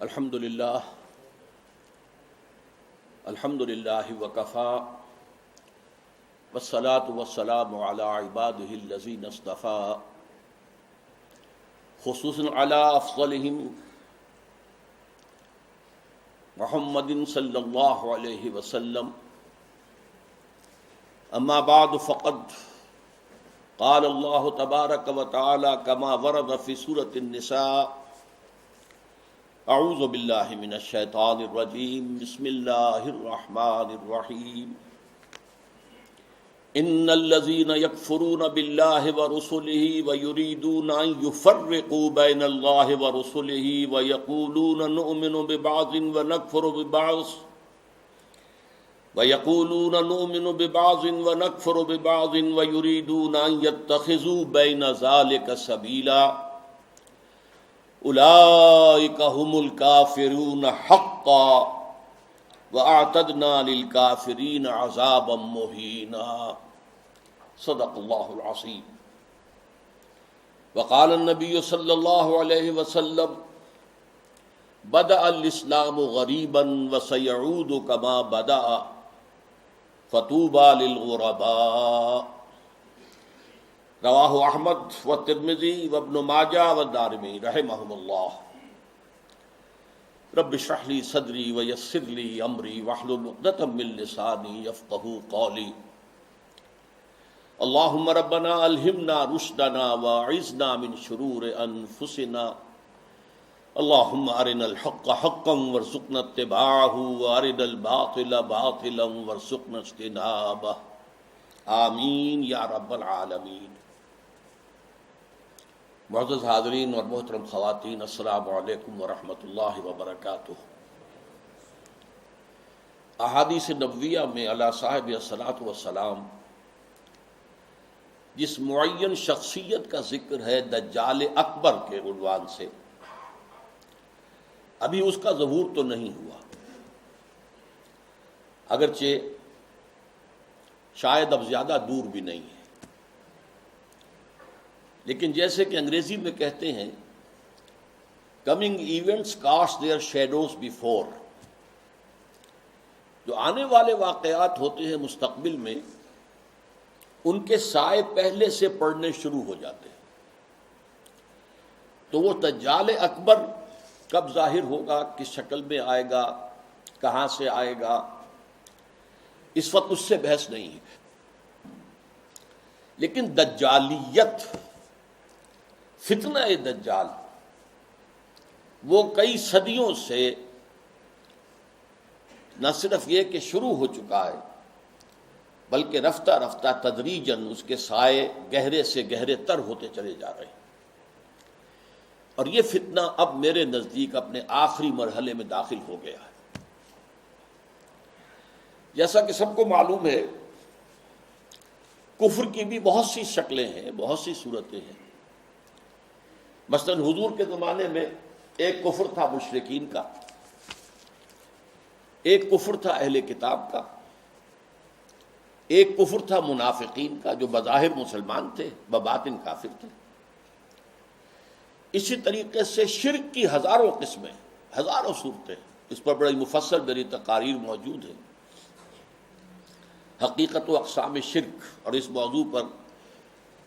الحمد للہ وکفا والصلاة والسلام علی عباده الذین اصطفى خصوصا علی افضلهم محمد صلی اللہ علیہ وسلم. اما بعد فقد قال اللہ تبارک وتعالی کما ورد فی سورۃ النساء اعوذ باللہ من الشیطان الرجیم بسم اللہ الرحمن الرحیم ان الذین یکفرون باللہ ورسلہ ویریدون ان یفرقوا بین اللہ ورسلہ ویقولون نؤمن ببعض ونکفر ببعض ویریدون ان یتخذوا بین ذلک سبیلا اولئک هم الکافرون حقا وَأَعْتَدْنَا لِلْكَافِرِينَ عَذَابًا مُهِينًا. صدق اللہ العظیم. وقال النبی صلی اللہ علیہ وسلم بدأ الاسلام غریبا وسيعود كما بدأ فطوبى للغرباء. رواہ احمد والترمذی وابن ماجہ والدارمی رحمہم اللہ. رب اشرح لي صدری ویسر لي امری واحلل عقدۃ من لسانی یفقہوا قولی. اللہم ربنا الہمنا رشدنا واعذنا من شرور انفسنا. اللہم ارنا الحق حقا وارزقنا اتباعہ وارنا الباطل باطلا وارزقنا اجتنابہ. آمین یا رب العالمین. معزز حاضرین اور محترم خواتین، السلام علیکم ورحمۃ اللہ وبرکاتہ. احادیث نبویہ میں علی صاحب الصلاۃ والسلام جس معین شخصیت کا ذکر ہے دجال اکبر کے عنوان سے، ابھی اس کا ظہور تو نہیں ہوا، اگرچہ شاید اب زیادہ دور بھی نہیں ہے، لیکن جیسے کہ انگریزی میں کہتے ہیں coming events cast their shadows before. جو آنے والے واقعات ہوتے ہیں مستقبل میں، ان کے سائے پہلے سے پڑنے شروع ہو جاتے ہیں. تو وہ دجال اکبر کب ظاہر ہوگا، کس شکل میں آئے گا، کہاں سے آئے گا، اس وقت اس سے بحث نہیں ہے. لیکن دجالیت، فتنہ دجال، وہ کئی صدیوں سے نہ صرف یہ کہ شروع ہو چکا ہے، بلکہ رفتہ رفتہ تدریجاً اس کے سائے گہرے سے گہرے تر ہوتے چلے جا رہے ہیں. اور یہ فتنہ اب میرے نزدیک اپنے آخری مرحلے میں داخل ہو گیا ہے. جیسا کہ سب کو معلوم ہے، کفر کی بھی بہت سی شکلیں ہیں، بہت سی صورتیں ہیں. مثلاً حضور کے زمانے میں ایک کفر تھا مشرکین کا، ایک کفر تھا اہل کتاب کا، ایک کفر تھا منافقین کا جو بظاہر مسلمان تھے بباطن کافر تھے. اسی طریقے سے شرک کی ہزاروں قسمیں، ہزاروں صورتیں، اس پر بڑی مفصل میری تقاریر موجود ہیں. حقیقت و اقسام شرک، اور اس موضوع پر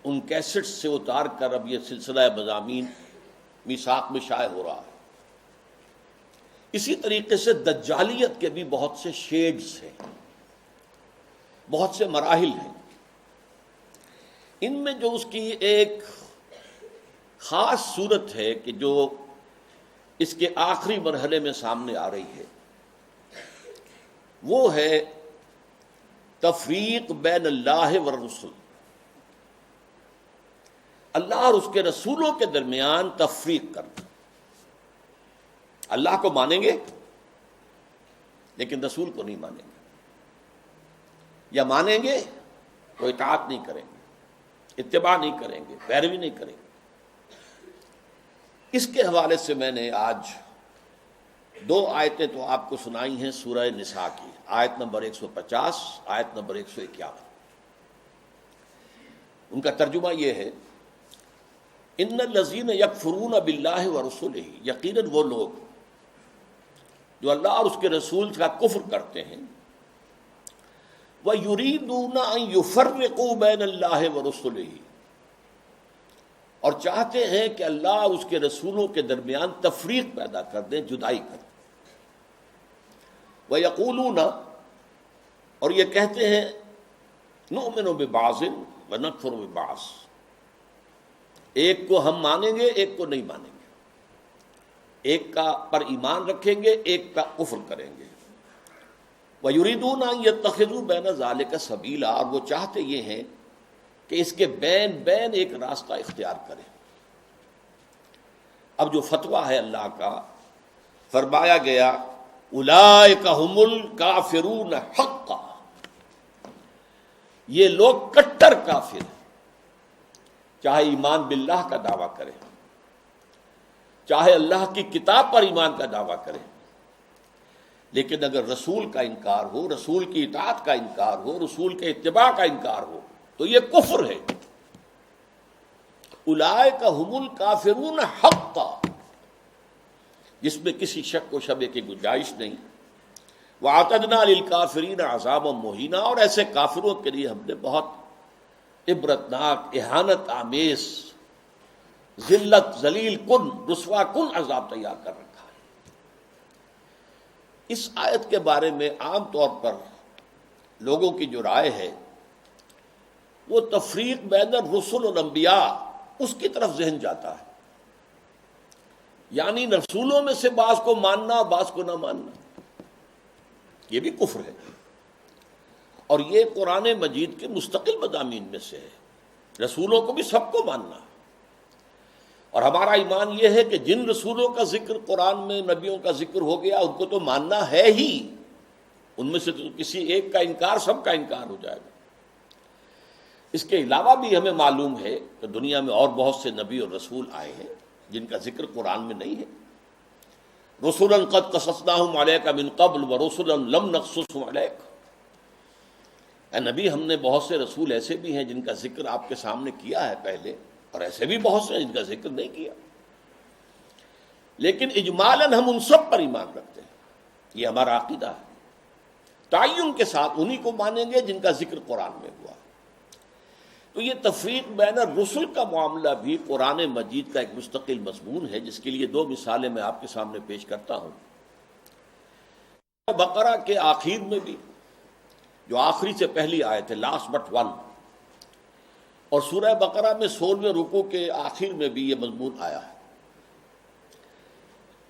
ان کیسٹ سے اتار کر اب یہ سلسلہ مضامین میثاق میں شائع ہو رہا ہے. اسی طریقے سے دجالیت کے بھی بہت سے شیڈز ہیں، بہت سے مراحل ہیں. ان میں جو اس کی ایک خاص صورت ہے کہ جو اس کے آخری مرحلے میں سامنے آ رہی ہے، وہ ہے تفریق بین اللہ والرسل. اللہ اور اس کے رسولوں کے درمیان تفریق کرنا. اللہ کو مانیں گے لیکن رسول کو نہیں مانیں گے، یا مانیں گے تو اطاعت نہیں کریں گے، اتباع نہیں کریں گے، پیروی نہیں کریں گے. اس کے حوالے سے میں نے آج دو آیتیں تو آپ کو سنائی ہیں سورہ نساء کی، آیت نمبر 150، آیت نمبر 151. ان کا ترجمہ یہ ہے، ان الذین یکفرون باللہ ورسلہ، یقیناً وہ لوگ جو اللہ اور اس کے رسول کا کفر کرتے ہیں، وَيُرِيدُونَ أَن يُفَرِّقُوا بَيْنَ اللَّهِ وَرُسُلِهِ، اور چاہتے ہیں کہ اللہ اور اس کے رسولوں کے درمیان تفریق پیدا کر دیں، جدائی کر دیں۔ وَيَقُولُونَ، اور یہ کہتے ہیں، نُؤْمِنُ بِبَعْضٍ وَنَكْفُرُ بِبَعْضٍ، ایک کو ہم مانیں گے ایک کو نہیں مانیں گے، ایک کا پر ایمان رکھیں گے ایک کا کفر کریں گے۔ وَيُرِيدُونَ أَن يَتَّخِذُوا بَيْنَ ذَلِكَ سَبِيلًا، اور وہ چاہتے یہ ہیں کہ اس کے بین ایک راستہ اختیار کریں۔ اب جو فتویٰ ہے اللہ کا، فرمایا گیا اولئک ھم الکافرون حقا، یہ لوگ کٹر کافر ہیں، چاہے ایمان باللہ کا دعویٰ کرے، چاہے اللہ کی کتاب پر ایمان کا دعویٰ کرے، لیکن اگر رسول کا انکار ہو، رسول کی اطاعت کا انکار ہو، رسول کے اتباع کا انکار ہو تو یہ کفر ہے۔ اولئک ھم الکافرون حقا، جس میں کسی شک و شبہ کی گنجائش نہیں۔ وَأَعْتَدْنَا لِلْكَافِرِينَ عَذَابًا مُهِينًا، اور ایسے کافروں کے لیے ہم نے بہت عبرتناک، اہانت آمیز، ذلت ذلیل کن، رسوا کن عذاب تیار کر رکھا ہے۔ اس آیت کے بارے میں عام طور پر لوگوں کی جو رائے ہے وہ تفریق بین الرسل والانبیاء، اس کی طرف ذہن جاتا ہے، یعنی رسولوں میں سے بعض کو ماننا اور بعض کو نہ ماننا، یہ بھی کفر ہے، اور یہ قرآن مجید کے مستقل مضامین میں سے ہے۔ رسولوں کو بھی سب کو ماننا، اور ہمارا ایمان یہ ہے کہ جن رسولوں کا ذکر قرآن میں، نبیوں کا ذکر ہو گیا، ان کو تو ماننا ہے ہی، ان میں سے تو کسی ایک کا انکار سب کا انکار ہو جائے گا۔ اس کے علاوہ بھی ہمیں معلوم ہے کہ دنیا میں اور بہت سے نبی اور رسول آئے ہیں جن کا ذکر قرآن میں نہیں ہے۔ رسولا قد قصصناہم علیک من قبل ورسلا لم نقصصہم علیک، اے نبی ہم نے بہت سے رسول ایسے بھی ہیں جن کا ذکر آپ کے سامنے کیا ہے پہلے، اور ایسے بھی بہت سے ہیں جن کا ذکر نہیں کیا، لیکن اجمالاً ہم ان سب پر ایمان رکھتے ہیں، یہ ہمارا عقیدہ ہے۔ تعین کے ساتھ انہی کو مانیں گے جن کا ذکر قرآن میں ہوا۔ تو یہ تفریق بین الرسل کا معاملہ بھی قرآن مجید کا ایک مستقل مضمون ہے، جس کے لیے دو مثالیں میں آپ کے سامنے پیش کرتا ہوں۔ بقرہ کے آخر میں بھی، جو آخری سے پہلی آیت ہے، لاسٹ بٹ ون، اور سورہ بقرہ میں 16ویں رکوع کے آخر میں بھی یہ مضمون آیا ہے۔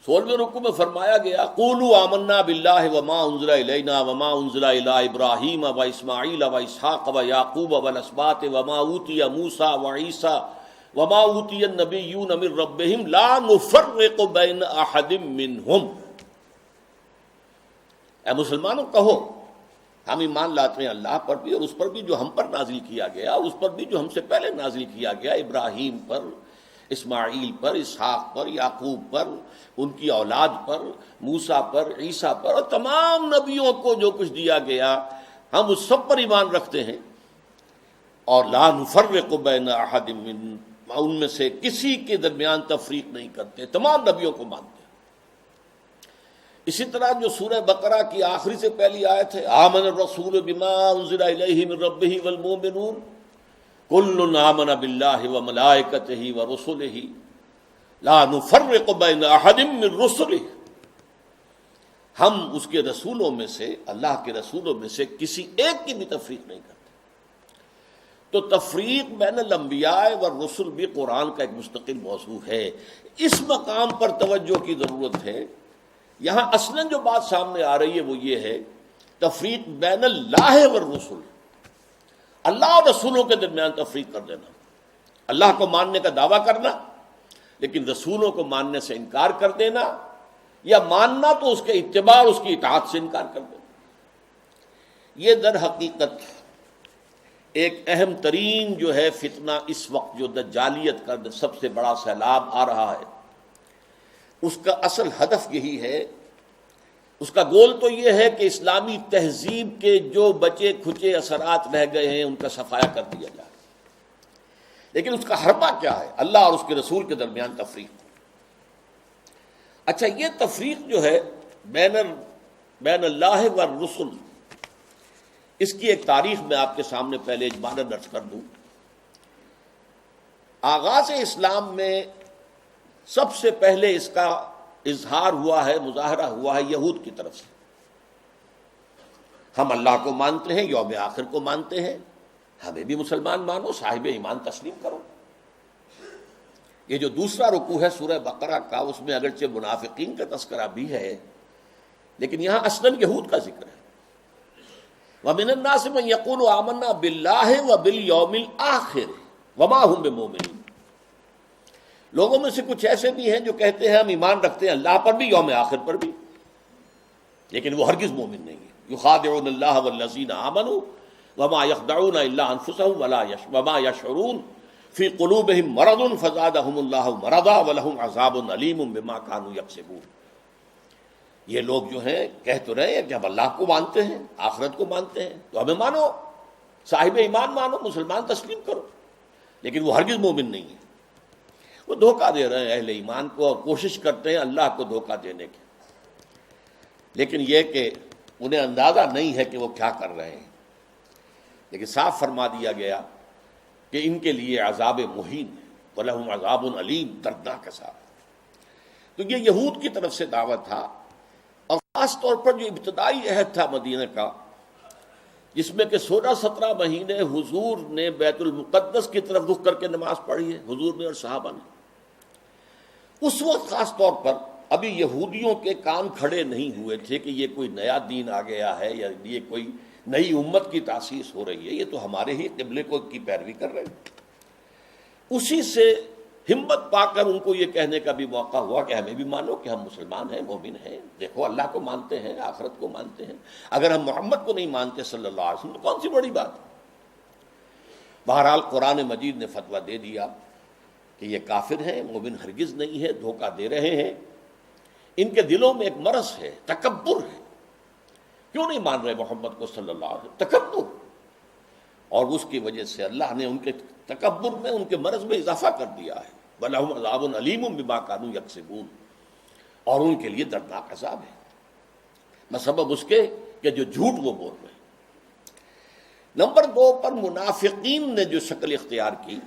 16ویں رکوع میں فرمایا گیا قولوا آمنا باللہ وما انزل الینا وما انزل الی ابراہیم واسماعیل واسحاق ویعقوب والاسباط وما اوتی موسیٰ وعیسیٰ وما اوتی النبیون من ربہم لا نفرق بین احد منہم۔ اے مسلمانوں کہو ہم ایمان لاتے ہیں اللہ پر بھی، اور اس پر بھی جو ہم پر نازل کیا گیا، اور اس پر بھی جو ہم سے پہلے نازل کیا گیا، ابراہیم پر، اسماعیل پر، اسحاق پر، یعقوب پر، ان کی اولاد پر، موسیٰ پر، عیسیٰ پر، اور تمام نبیوں کو جو کچھ دیا گیا ہم اس سب پر ایمان رکھتے ہیں، اور لا نفرق بین احد من، ان میں سے کسی کے درمیان تفریق نہیں کرتے، تمام نبیوں کو مانتے ہیں۔ اسی طرح جو سورہ بقرہ کی آخری سے پہلی آیت ہے آمن الرسول بما انزل الیہ من ربہ والمؤمنون کل آمن باللہ وملائکتہ ورسلہ لا نفرق بین احد من رسلہ، ہم اس کے رسولوں میں سے، اللہ کے رسولوں میں سے کسی ایک کی بھی تفریق نہیں کرتے۔ تو تفریق بین الانبیاء والرسل بھی قرآن کا ایک مستقل موضوع ہے۔ اس مقام پر توجہ کی ضرورت ہے۔ یہاں اصلاً جو بات سامنے آ رہی ہے وہ یہ ہے تفریق بین اللہ والرسل، اللہ اور رسولوں کے درمیان تفریق کر دینا، اللہ کو ماننے کا دعویٰ کرنا لیکن رسولوں کو ماننے سے انکار کر دینا، یا ماننا تو اس کے اتباع اور اس کی اطاعت سے انکار کر دینا۔ یہ در حقیقت ایک اہم ترین جو ہے فتنہ اس وقت جو دجالیت کا سب سے بڑا سیلاب آ رہا ہے، اس کا اصل ہدف یہی ہے، اس کا گول تو یہ ہے کہ اسلامی تہذیب کے جو بچے کھچے اثرات رہ گئے ہیں ان کا صفایا کر دیا جائے، لیکن اس کا حربہ کیا ہے؟ اللہ اور اس کے رسول کے درمیان تفریق۔ اچھا، یہ تفریق جو ہے بین اللہ والرسل، اس کی ایک تاریخ میں آپ کے سامنے پہلے اجمالاً عرض کر دوں۔ آغاز اسلام میں سب سے پہلے اس کا اظہار ہوا ہے، مظاہرہ ہوا ہے یہود کی طرف سے۔ ہم اللہ کو مانتے ہیں، یوم آخر کو مانتے ہیں، ہمیں بھی مسلمان مانو، صاحب ایمان تسلیم کرو۔ یہ جو دوسرا رکوع ہے سورہ بقرہ کا، اس میں اگرچہ منافقین کا تذکرہ بھی ہے، لیکن یہاں اصلاً یہود کا ذکر ہے۔ وَمِنَ النَّاسِ مَن يَقُولُ آمَنَّا بِاللَّهِ وَبِالْيَوْمِ الْآخِرِ وَمَا هُم بِمُؤْمِنِينَ، لوگوں میں سے کچھ ایسے بھی ہیں جو کہتے ہیں ہم ایمان رکھتے ہیں اللہ پر بھی، یوم آخر پر بھی، لیکن وہ ہرگز مومن نہیں ہے۔ يُخَادِعُونَ اللَّهَ وَالَّذِينَ آمَنُوا وَمَا يَخْدَعُونَ إِلَّا أَنفُسَهُمْ وَمَا يَشْعُرُونَ فِي قُلُوبِهِم مَرَضٌ فَزَادَهُمُ اللَّهُ مَرَضًا وَلَهُمْ عَذَابٌ أَلِيمٌ بِمَا كَانُوا يَكْسِبُونَ۔ یہ لوگ جو ہیں کہہ تو رہے ہیں کہ ہم اللہ کو مانتے ہیں، آخرت کو مانتے ہیں، تو ہمیں مانو، صاحب ایمان مانو، مسلمان تسلیم کرو، لیکن وہ ہرگز مومن نہیں ہے۔ وہ دھوکہ دے رہے ہیں اہل ایمان کو، اور کوشش کرتے ہیں اللہ کو دھوکہ دینے کی، لیکن یہ کہ انہیں اندازہ نہیں ہے کہ وہ کیا کر رہے ہیں۔ لیکن صاف فرما دیا گیا کہ ان کے لیے عذاب مہین ہے، وَلَهُمْ عَذَابٌ عَلِيمٌ، دردناک عذاب۔ تو یہ یہود کی طرف سے دعوت تھا، اور خاص طور پر جو ابتدائی عہد تھا مدینہ کا، جس میں کہ 16-17 مہینے حضور نے بیت المقدس کی طرف رخ کر کے نماز پڑھی ہے، حضور نے اور صحابہ نے۔ اس وقت خاص طور پر ابھی یہودیوں کے کان کھڑے نہیں ہوئے تھے کہ یہ کوئی نیا دین آ گیا ہے، یا یہ کوئی نئی امت کی تاسیس ہو رہی ہے، یہ تو ہمارے ہی قبلے کو کی پیروی کر رہے ہیں۔ اسی سے ہمت پا کر ان کو یہ کہنے کا بھی موقع ہوا کہ ہمیں بھی مانو کہ ہم مسلمان ہیں، مومن ہیں، دیکھو اللہ کو مانتے ہیں، آخرت کو مانتے ہیں، اگر ہم محمد کو نہیں مانتے صلی اللہ علیہ وسلم تو کون سی بڑی بات ہے۔ بہرحال قرآن مجید نے فتویٰ دے دیا کہ یہ کافر ہیں، مومن ہرگز نہیں ہے، دھوکہ دے رہے ہیں، ان کے دلوں میں ایک مرض ہے، تکبر ہے۔ کیوں نہیں مان رہے محمد کو صلی اللہ علیہ وسلم؟ تکبر، اور اس کی وجہ سے اللہ نے ان کے تکبر میں، ان کے مرض میں اضافہ کر دیا ہے۔ وَلَهُمْ عَذَابٌ عَلِيمٌ بِمَا كَانُوا يَكْسِبُونَ، اور ان کے لیے دردناک عذاب ہے، بسبب اس کے کہ جو جھوٹ وہ بول رہے ہیں۔ نمبر 2 پر منافقین نے جو شکل اختیار کی،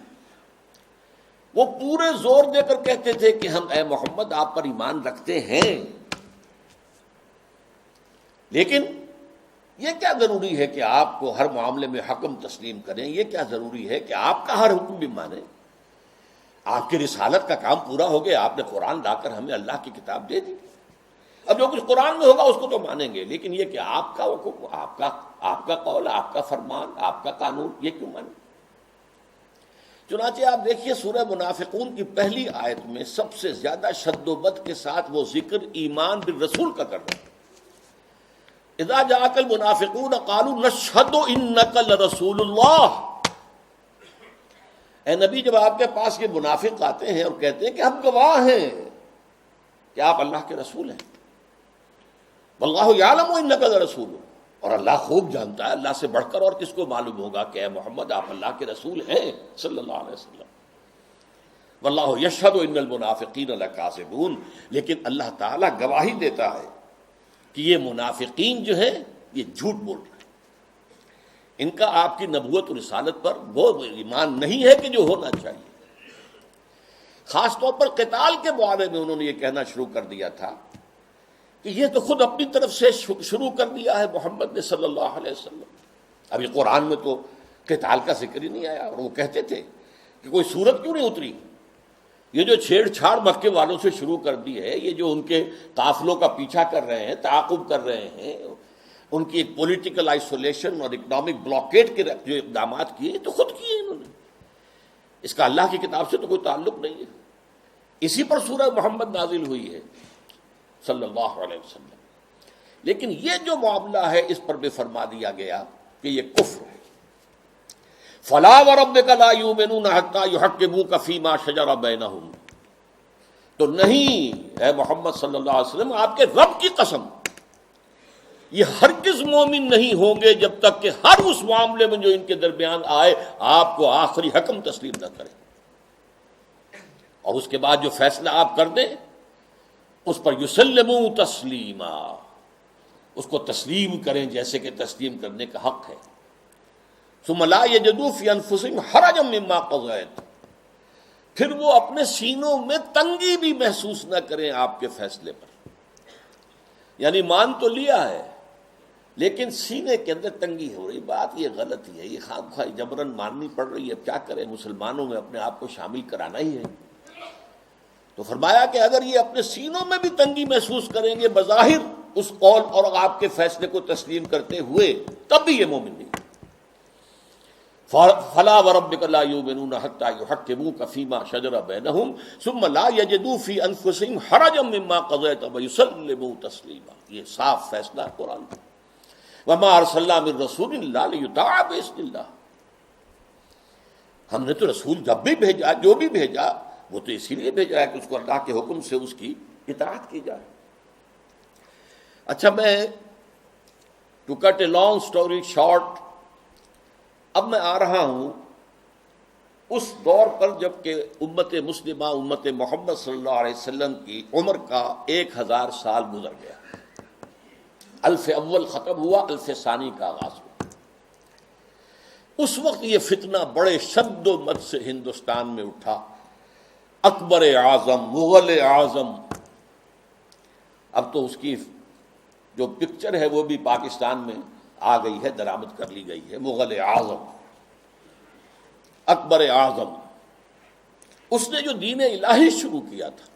وہ پورے زور دے کر کہتے تھے کہ ہم اے محمد آپ پر ایمان رکھتے ہیں، لیکن یہ کیا ضروری ہے کہ آپ کو ہر معاملے میں حکم تسلیم کریں، یہ کیا ضروری ہے کہ آپ کا ہر حکم بھی مانیں؟ آپ کی رسالت کا کام پورا ہو گیا، آپ نے قرآن لا کر ہمیں اللہ کی کتاب دے دی، اب جو کچھ قرآن میں ہوگا اس کو تو مانیں گے، لیکن یہ کہ آپ کا حکم، آپ کا قول، آپ کا فرمان، آپ کا قانون، یہ کیوں مانیں؟ چنانچہ آپ دیکھیے سورہ منافقون کی پہلی آیت میں سب سے زیادہ شد و بد کے ساتھ وہ ذکر ایمان بالرسول کا کر رہے ہیں۔ اذا جاءك المنافقون قالوا نشهد انك لرسول اللہ، اے نبی جب آپ کے پاس یہ منافق آتے ہیں اور کہتے ہیں کہ ہم گواہ ہیں کہ آپ اللہ کے رسول ہیں، واللہ یعلم انک لرسول، اور اللہ خوب جانتا ہے، اللہ سے بڑھ کر اور کس کو معلوم ہوگا کہ اے محمد آپ اللہ کے رسول ہیں صلی اللہ علیہ وسلم، واللہ یشہد ان المنافقین لکاذبون، لیکن اللہ تعالیٰ گواہی دیتا ہے کہ یہ منافقین جو ہیں یہ جھوٹ بول رہے ہیں، ان کا آپ کی نبوت و رسالت پر وہ ایمان نہیں ہے کہ جو ہونا چاہیے۔ خاص طور پر قتال کے بارے میں انہوں نے یہ کہنا شروع کر دیا تھا کہ یہ تو خود اپنی طرف سے شروع کر دیا ہے محمد نے صلی اللہ علیہ وسلم، ابھی قرآن میں تو قتال کا ذکر ہی نہیں آیا، اور وہ کہتے تھے کہ کوئی صورت کیوں نہیں اتری، یہ جو چھیڑ چھاڑ مکے والوں سے شروع کر دی ہے، یہ جو ان کے قافلوں کا پیچھا کر رہے ہیں، تعاقب کر رہے ہیں، ان کی ایک پولیٹیکل آئسولیشن اور اکنامک بلاکیٹ کے جو اقدامات کیے تو خود کیے انہوں نے، اس کا اللہ کی کتاب سے تو کوئی تعلق نہیں ہے۔ اسی پر سورہ محمد نازل ہوئی ہے صلی اللہ علیہ وسلم، لیکن یہ جو معاملہ ہے اس پر بھی فرما دیا گیا کہ یہ کفر ہے۔ فلا وربک لا یؤمنون حتی یحکموک فیما شجر بینہم، تو نہیں اے محمد صلی اللہ علیہ وسلم، آپ کے رب کی قسم، یہ ہرگز مومن نہیں ہوں گے جب تک کہ ہر اس معاملے میں جو ان کے درمیان آئے آپ کو آخری حکم تسلیم نہ کریں، اور اس کے بعد جو فیصلہ آپ کر دیں اس پر یسلموا تسلیما، اس کو تسلیم کریں جیسے کہ تسلیم کرنے کا حق ہے۔ ثم لا یجدوا فی انفسہم حرجا مما قضیت، پھر وہ اپنے سینوں میں تنگی بھی محسوس نہ کریں آپ کے فیصلے پر۔ یعنی مان تو لیا ہے لیکن سینے کے اندر تنگی ہو رہی، بات یہ غلط ہی ہے، یہ خام خواہ جبرن ماننی پڑ رہی ہے، اب کیا کریں، مسلمانوں میں اپنے آپ کو شامل کرانا ہی ہے۔ تو فرمایا کہ اگر یہ اپنے سینوں میں بھی تنگی محسوس کریں گے بظاہر اس قول اور آپ کے فیصلے کو تسلیم کرتے ہوئے، تب بھی یہ مومن نہیں۔ فلا وربک لا یؤمنون حتی یحکموک فیما شجر بینہم ثم لا یجدوا فی انفسہم حرجا مما قضیت ویسلموا تسلیما، یہ صاف فیصلہ ہے قرآن کا۔ وما ارسلنا من رسول الا لیطاع باذن اللہ، ہم نے تو رسول جب بھی بھیجا، جو بھی بھیجا، وہ تو اسی لیے بھیجا ہے کہ اس کو اللہ کے حکم سے اس کی اطاعت کی جائے۔ اچھا، میں to cut a long story short, اب میں آ رہا ہوں اس دور پر جب کہ امت مسلمہ، امت محمد صلی اللہ علیہ وسلم کی عمر کا 1000 سال گزر گیا، الف اول ختم ہوا، الف ثانی کا آغاز ہوا۔ اس وقت یہ فتنہ بڑے شد و مد سے ہندوستان میں اٹھا، اکبر اعظم، مغل اعظم، اب تو اس کی جو پکچر ہے وہ بھی پاکستان میں آ گئی ہے، درآمد کر لی گئی ہے، مغل اعظم، اکبر اعظم۔ اس نے جو دین الہی شروع کیا تھا،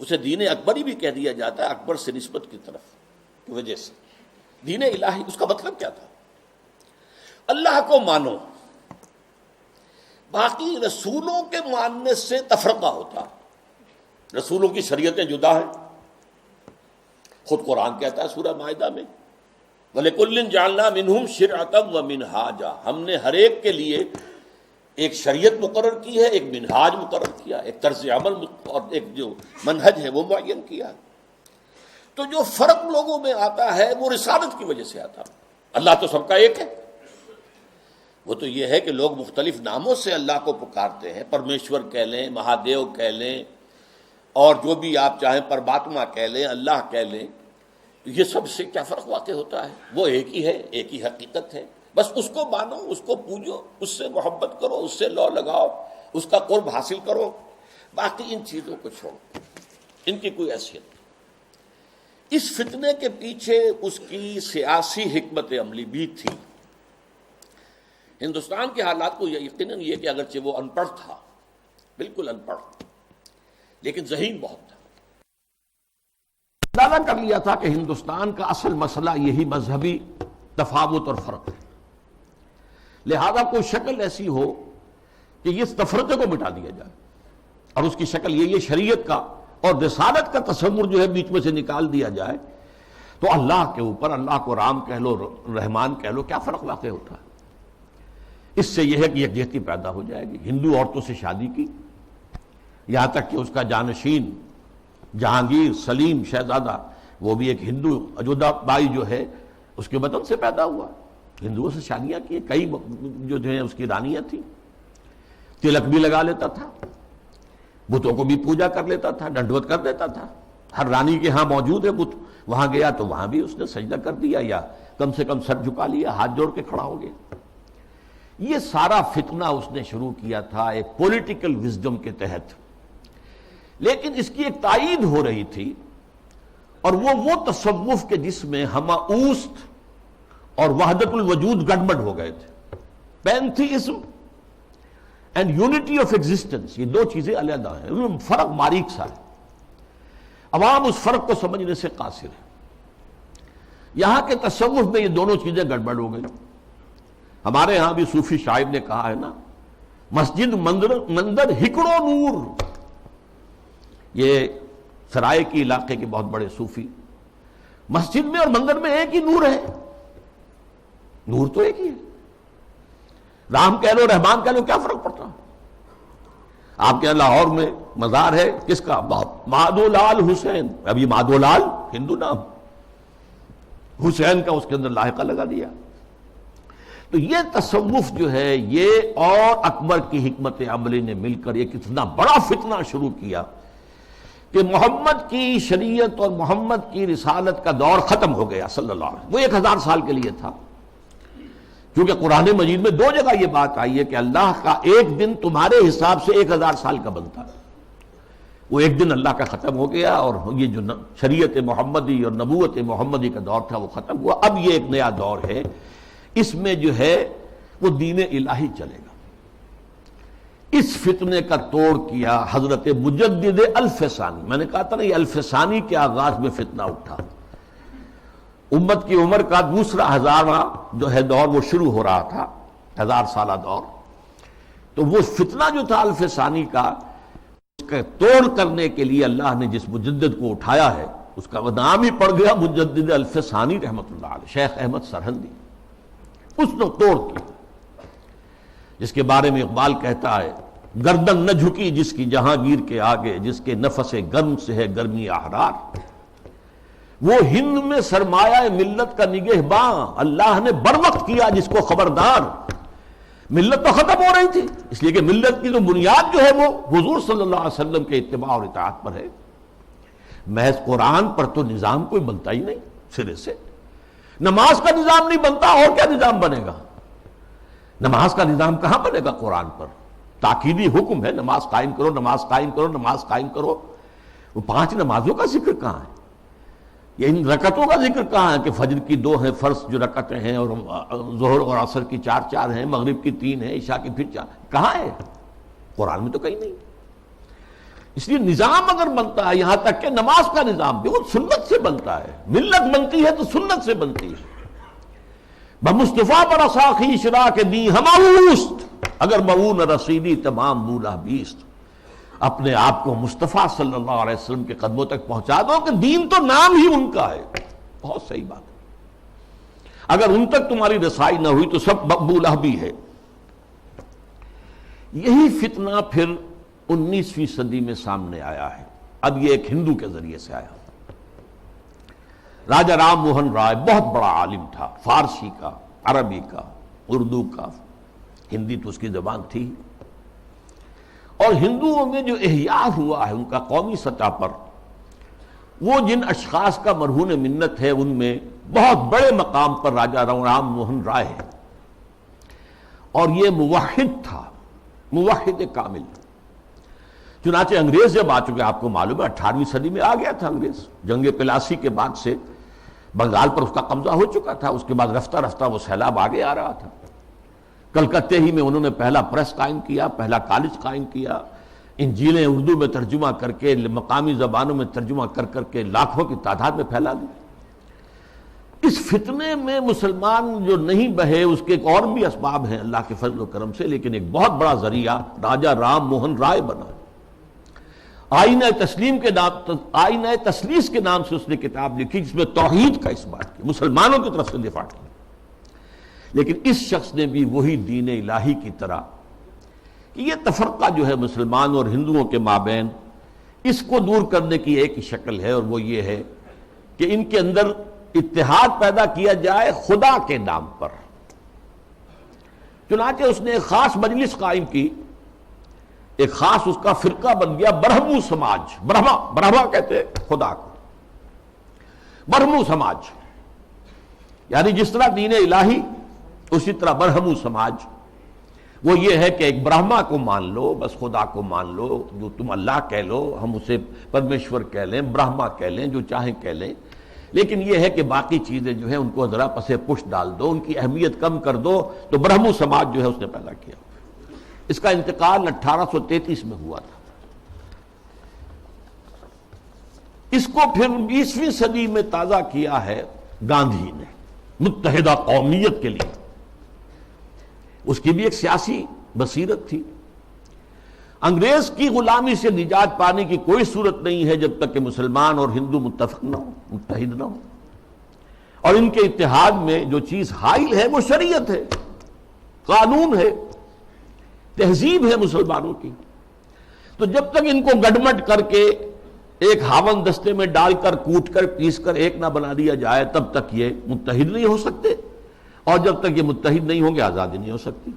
اسے دین اکبری بھی کہہ دیا جاتا ہے، اکبر سے نسبت کی طرف کی وجہ سے۔ دین الہی، اس کا مطلب کیا تھا؟ اللہ کو مانو، باقی رسولوں کے ماننے سے تفرقہ ہوتا، رسولوں کی شریعتیں جدا ہیں، خود قرآن کہتا ہے سورہ مائدہ میں وَلِكُلٍّ جَعَلْنَا مِنْهُمْ شِرْعَةً وَمِنْهَاجًا، ہم نے ہر ایک کے لیے ایک شریعت مقرر کی ہے، ایک منہاج مقرر کیا، ایک طرز عمل اور ایک جو منہج ہے وہ معین کیا۔ تو جو فرق لوگوں میں آتا ہے وہ رسالت کی وجہ سے آتا، اللہ تو سب کا ایک ہے، وہ تو یہ ہے کہ لوگ مختلف ناموں سے اللہ کو پکارتے ہیں، پرمیشور کہہ لیں، مہادیو کہہ لیں، اور جو بھی آپ چاہیں پرماتما کہہ لیں، اللہ کہہ لیں، یہ سب سے کیا فرق واقع ہوتا ہے؟ وہ ایک ہی ہے، ایک ہی حقیقت ہے، بس اس کو مانو، اس کو پوجو، اس سے محبت کرو، اس سے لو لگاؤ، اس کا قرب حاصل کرو، باقی ان چیزوں کو چھوڑو، ان کی کوئی حیثیت نہیں۔ اس فتنے کے پیچھے اس کی سیاسی حکمت عملی بھی تھی۔ ہندوستان کے حالات کو یقیناً یہ کہ اگرچہ وہ ان پڑھ تھا، بالکل ان پڑھ، لیکن ذہین بہت تھا، اندازہ کر لیا تھا کہ ہندوستان کا اصل مسئلہ یہی مذہبی تفاوت اور فرق ہے، لہذا کوئی شکل ایسی ہو کہ اس تفرقے کو مٹا دیا جائے، اور اس کی شکل یہ شریعت کا اور رسالت کا تصور جو ہے بیچ میں سے نکال دیا جائے، تو اللہ کے اوپر، اللہ کو رام کہہ لو، رحمان کہہ لو، کیا فرق واقع ہوتا ہے؟ اس سے یہ ہے کہ یکجہتی پیدا ہو جائے گی۔ ہندو عورتوں سے شادی کی، یہاں تک کہ اس کا جانشین جہانگیر سلیم شہزادہ، وہ بھی ایک ہندو، اجودھا بائی جو ہے اس کے وطن سے پیدا ہوا، ہندوؤں سے شادیاں کی، کئی جو ہیں اس کی رانیاں تھیں، تلک بھی لگا لیتا تھا، بتوں کو بھی پوجا کر لیتا تھا، ڈنڈوت کر دیتا تھا، ہر رانی کے ہاں موجود ہے بت، وہاں گیا تو وہاں بھی اس نے سجدہ کر دیا، یا کم سے کم سر جھکا لیا، ہاتھ جوڑ کے کھڑا ہو گیا۔ یہ سارا فتنہ اس نے شروع کیا تھا ایک پولیٹیکل وزڈم کے تحت، لیکن اس کی ایک تائید ہو رہی تھی، اور وہ تصوف کے جس میں ہمہ اوست اور وحدت الوجود گڑبڑ ہو گئے تھے، pantheism and unity of existence, یہ دو چیزیں علیحدہ ہیں، ان میں فرق باریک سا ہے، عوام اس فرق کو سمجھنے سے قاصر ہے۔ یہاں کے تصوف میں یہ دونوں چیزیں گڑبڑ ہو گئی۔ ہمارے ہاں بھی صوفی شاعر نے کہا ہے نا، مسجد مندر ہکڑو نور، یہ سرائے کی علاقے کے بہت بڑے صوفی، مسجد میں اور مندر میں ایک ہی نور ہے، نور تو ایک ہی ہے، رام کہہ لو، رحمان کہہ لو، کیا فرق پڑتا؟ آپ کے یہاں لاہور میں مزار ہے کس کا؟ مادھو لال حسین، ابھی مادھو لال ہندو نام، حسین کا اس کے اندر لاحقہ لگا دیا۔ تو یہ تصوف جو ہے، یہ اور اکبر کی حکمت عملی نے مل کر ایک اتنا بڑا فتنہ شروع کیا کہ محمد کی شریعت اور محمد کی رسالت کا دور ختم ہو گیا صلی اللہ علیہ وسلم. وہ 1000 سال کے لیے تھا، کیونکہ قرآن مجید میں 2 جگہ یہ بات آئی ہے کہ اللہ کا ایک دن تمہارے حساب سے 1000 سال کا بنتا ہے. وہ ایک دن اللہ کا ختم ہو گیا، اور یہ جو شریعت محمدی اور نبوت محمدی کا دور تھا وہ ختم ہوا. اب یہ ایک نیا دور ہے، اس میں جو ہے وہ دین الہی چلے گا. اس فتنے کا توڑ کیا حضرت مجدد الف ثانی. میں نے کہا تھا نا یہ الف ثانی کے آغاز میں فتنہ اٹھا. امت کی عمر کا دوسرا 1000واں جو ہے دور وہ شروع ہو رہا تھا، 1000 سالہ دور. تو وہ فتنہ جو تھا الف ثانی کا، اس کا توڑ کرنے کے لیے اللہ نے جس مجدد کو اٹھایا ہے اس کا نام ہی پڑ گیا مجدد الف ثانی رحمۃ اللہ علیہ، شیخ احمد سرہندی. اس نے توڑ کیا، جس کے بارے میں اقبال کہتا ہے گردن نہ جھکی جس کی جہانگیر کے آگے، جس کے نفس گرم سے ہے گرمی احرار. وہ ہند میں سرمایہ ملت کا نگہباں، اللہ نے بر وقت کیا جس کو خبردار. ملت تو ختم ہو رہی تھی، اس لیے کہ ملت کی جو بنیاد جو ہے وہ حضور صلی اللہ علیہ وسلم کے اتباع اور اطاعت پر ہے. محض قرآن پر تو نظام کوئی بنتا ہی نہیں سرے سے. نماز کا نظام نہیں بنتا، اور کیا نظام بنے گا؟ نماز کا نظام کہاں بنے گا قرآن پر؟ تاکیدی حکم ہے نماز قائم کرو، نماز قائم کرو، نماز قائم کرو. وہ 5 نمازوں کا ذکر کہاں ہے؟ یہ ان رکعتوں کا ذکر کہاں ہے کہ فجر کی 2 ہیں فرض جو رکعتیں ہیں، اور ظہر اور عصر کی 4 ہیں، مغرب کی 3 ہیں، عشاء کی پھر 4. کہاں ہے؟ قرآن میں تو کہیں نہیں. اس لیے نظام اگر بنتا ہے، یہاں تک کہ نماز کا نظام بھی وہ سنت سے بنتا ہے. ملت بنتی ہے تو سنت سے بنتی ہے. بمصطفیٰ پر اساخی اشرا کے دی ہماوست، اگر مؤون رسیدی تمام مولا بیست. اپنے آپ کو مصطفیٰ صلی اللہ علیہ وسلم کے قدموں تک پہنچا دو کہ دین تو نام ہی ان کا ہے. بہت صحیح بات ہے. اگر ان تک تمہاری رسائی نہ ہوئی تو سب مقبولہ بھی ہے. یہی فتنہ پھر 19ویں صدی میں سامنے آیا ہے. اب یہ ایک ہندو کے ذریعے سے آیا. راجہ رام موہن رائے بہت بڑا عالم تھا، فارسی کا، عربی کا، اردو کا، ہندی تو اس کی زبان تھی. اور ہندوؤں میں جو احیاء ہوا ہے ان کا قومی سطح پر، وہ جن اشخاص کا مرہون منت ہے ان میں بہت بڑے مقام پر راجہ رام موہن رائے ہے. اور یہ موحد تھا، موحد کامل. چنانچہ انگریز جب آ چکے، آپ کو معلوم ہے 18ویں صدی میں آ گیا تھا انگریز. جنگ پلاسی کے بعد سے بنگال پر اس کا قبضہ ہو چکا تھا. اس کے بعد رفتہ رفتہ وہ سیلاب آگے آ رہا تھا. کلکتے ہی میں انہوں نے پہلا پریس قائم کیا، پہلا کالج قائم کیا. انجیلیں اردو میں ترجمہ کر کے، مقامی زبانوں میں ترجمہ کر کر کے لاکھوں کی تعداد میں پھیلا دی. اس فتنے میں مسلمان جو نہیں بہے اس کے ایک اور بھی اسباب ہیں اللہ کے فضل و کرم سے، لیکن ایک بہت بڑا ذریعہ راجہ رام موہن رائے بنا. آئینہ تسلیم کے نام، آئینہ تسلیس کے نام سے اس نے کتاب لکھی جس میں توحید کا اس بات کی، مسلمانوں کی طرف سے دفاع کی. لیکن اس شخص نے بھی وہی دین الہی کی طرح کہ یہ تفرقہ جو ہے مسلمان اور ہندوؤں کے مابین، اس کو دور کرنے کی ایک شکل ہے، اور وہ یہ ہے کہ ان کے اندر اتحاد پیدا کیا جائے خدا کے نام پر. چنانچہ اس نے ایک خاص مجلس قائم کی، ایک خاص اس کا فرقہ بن گیا برہمو سماج. برہما کہتے ہیں خدا کو، برہمو سماج یعنی جس طرح دین الہی اسی طرح برہمو سماج. وہ یہ ہے کہ ایک برہما کو مان لو، بس خدا کو مان لو، جو تم اللہ کہہ لو، ہم اسے پرمیشور کہہ لیں، برہما کہہ لیں، جو چاہیں کہہ لیں. لیکن یہ ہے کہ باقی چیزیں جو ہیں ان کو ذرا پس پش ڈال دو، ان کی اہمیت کم کر دو. تو برہمو سماج جو ہے اس نے پیدا کیا. اس کا انتقال 1833 میں ہوا تھا. اس کو پھر 20ویں صدی میں تازہ کیا ہے گاندھی نے متحدہ قومیت کے لیے. اس کی بھی ایک سیاسی بصیرت تھی. انگریز کی غلامی سے نجات پانے کی کوئی صورت نہیں ہے جب تک کہ مسلمان اور ہندو متفق نہ ہو، متحد نہ ہو. اور ان کے اتحاد میں جو چیز حائل ہے وہ شریعت ہے، قانون ہے، تہذیب ہے مسلمانوں کی. تو جب تک ان کو گڈمٹ کر کے ایک ہاون دستے میں ڈال کر کوٹ کر پیس کر ایک نہ بنا دیا جائے تب تک یہ متحد نہیں ہو سکتے، اور جب تک یہ متحد نہیں ہوں گے آزادی نہیں ہو سکتی.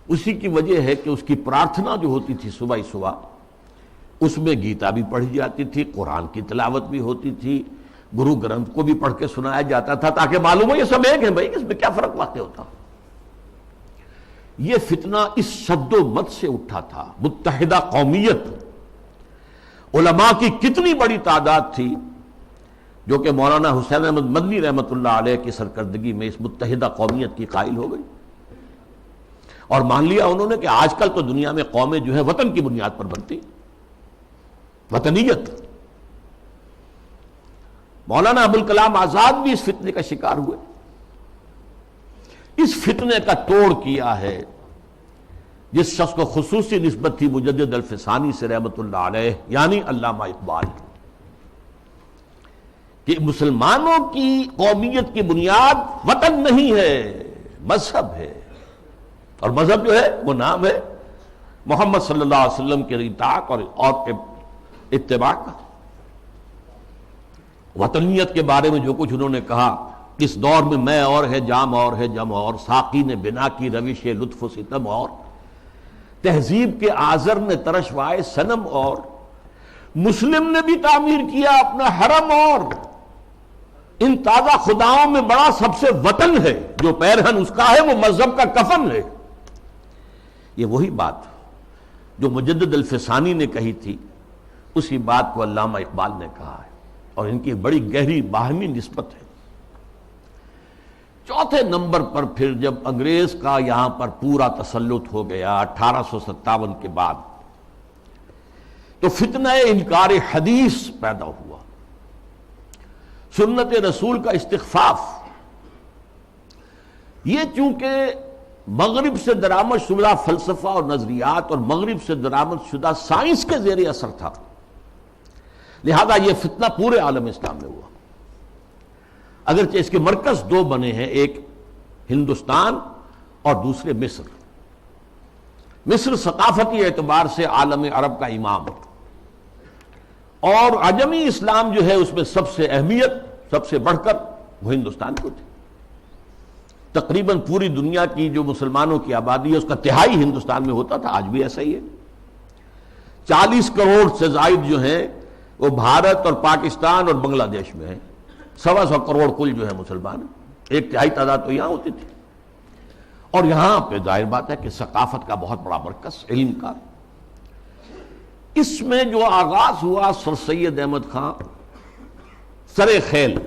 اسی کی وجہ ہے کہ اس کی پرارتھنا جو ہوتی تھی صبح ہی صبح اس میں گیتا بھی پڑھی جاتی تھی، قرآن کی تلاوت بھی ہوتی تھی، گرو گرنتھ کو بھی پڑھ کے سنایا جاتا تھا، تاکہ معلوم ہو یہ سب ایک ہے بھائی، اس میں کیا فرق واقع ہوتا۔ یہ فتنہ اس شد و مت سے اٹھا تھا، متحدہ قومیت، علماء کی کتنی بڑی تعداد تھی جو کہ مولانا حسین احمد مدنی رحمۃ اللہ علیہ کی سرکردگی میں اس متحدہ قومیت کی قائل ہو گئی، اور مان لیا انہوں نے کہ آج کل تو دنیا میں قومیں جو ہے وطن کی بنیاد پر بنتی، وطنیت۔ مولانا ابوالکلام آزاد بھی اس فتنے کا شکار ہوئے۔ اس فتنے کا توڑ کیا ہے جس شخص کو خصوصی نسبت تھی مجدد الفسانی سے رحمت اللہ علیہ، یعنی علامہ اقبال، کہ مسلمانوں کی قومیت کی بنیاد وطن نہیں ہے، مذہب ہے، اور مذہب جو ہے وہ نام ہے محمد صلی اللہ علیہ وسلم کے اطاعت اور اتباع کا۔ وطنیت کے بارے میں جو کچھ انہوں نے کہا، اس دور میں میں اور ہے، جام اور ہے، جم اور، ساقی نے بنا کی روش لطف و ستم اور، تہذیب کے آزر نے ترشوائے صنم اور، مسلم نے بھی تعمیر کیا اپنا حرم اور، ان تازہ خداؤں میں بڑا سب سے وطن ہے، جو پیرہن اس کا ہے وہ مذہب کا کفن ہے۔ یہ وہی بات جو مجدد الفسانی نے کہی تھی، اسی بات کو علامہ اقبال نے کہا ہے، اور ان کی بڑی گہری باہمی نسبت ہے۔ چوتھے نمبر پر پھر جب انگریز کا یہاں پر پورا تسلط ہو گیا 1857 کے بعد، تو فتنہ انکار حدیث پیدا ہوا، سنت رسول کا استخفاف۔ یہ چونکہ مغرب سے درآمد شدہ فلسفہ اور نظریات اور مغرب سے درآمد شدہ سائنس کے زیر اثر تھا، لہذا یہ فتنہ پورے عالم اسلام میں ہوا، اگرچہ اس کے مرکز دو بنے ہیں، ایک ہندوستان اور دوسرے مصر۔ مصر ثقافتی اعتبار سے عالم عرب کا امام، اور عجمی اسلام جو ہے اس میں سب سے اہمیت، سب سے بڑھ کر وہ ہندوستان کو تھی۔ تقریباً پوری دنیا کی جو مسلمانوں کی آبادی ہے اس کا تہائی ہندوستان میں ہوتا تھا، آج بھی ایسا ہی ہے۔ 40 کروڑ سے زائد جو ہیں وہ بھارت اور پاکستان اور بنگلہ دیش میں ہیں، 125 کروڑ کل جو ہے مسلمان، ایک تہائی تعداد تو یہاں ہوتی تھی، اور یہاں پہ ظاہر بات ہے کہ ثقافت کا بہت بڑا مرکز، علم کا۔ اس میں جو آغاز ہوا سر سید احمد خان سر خیل،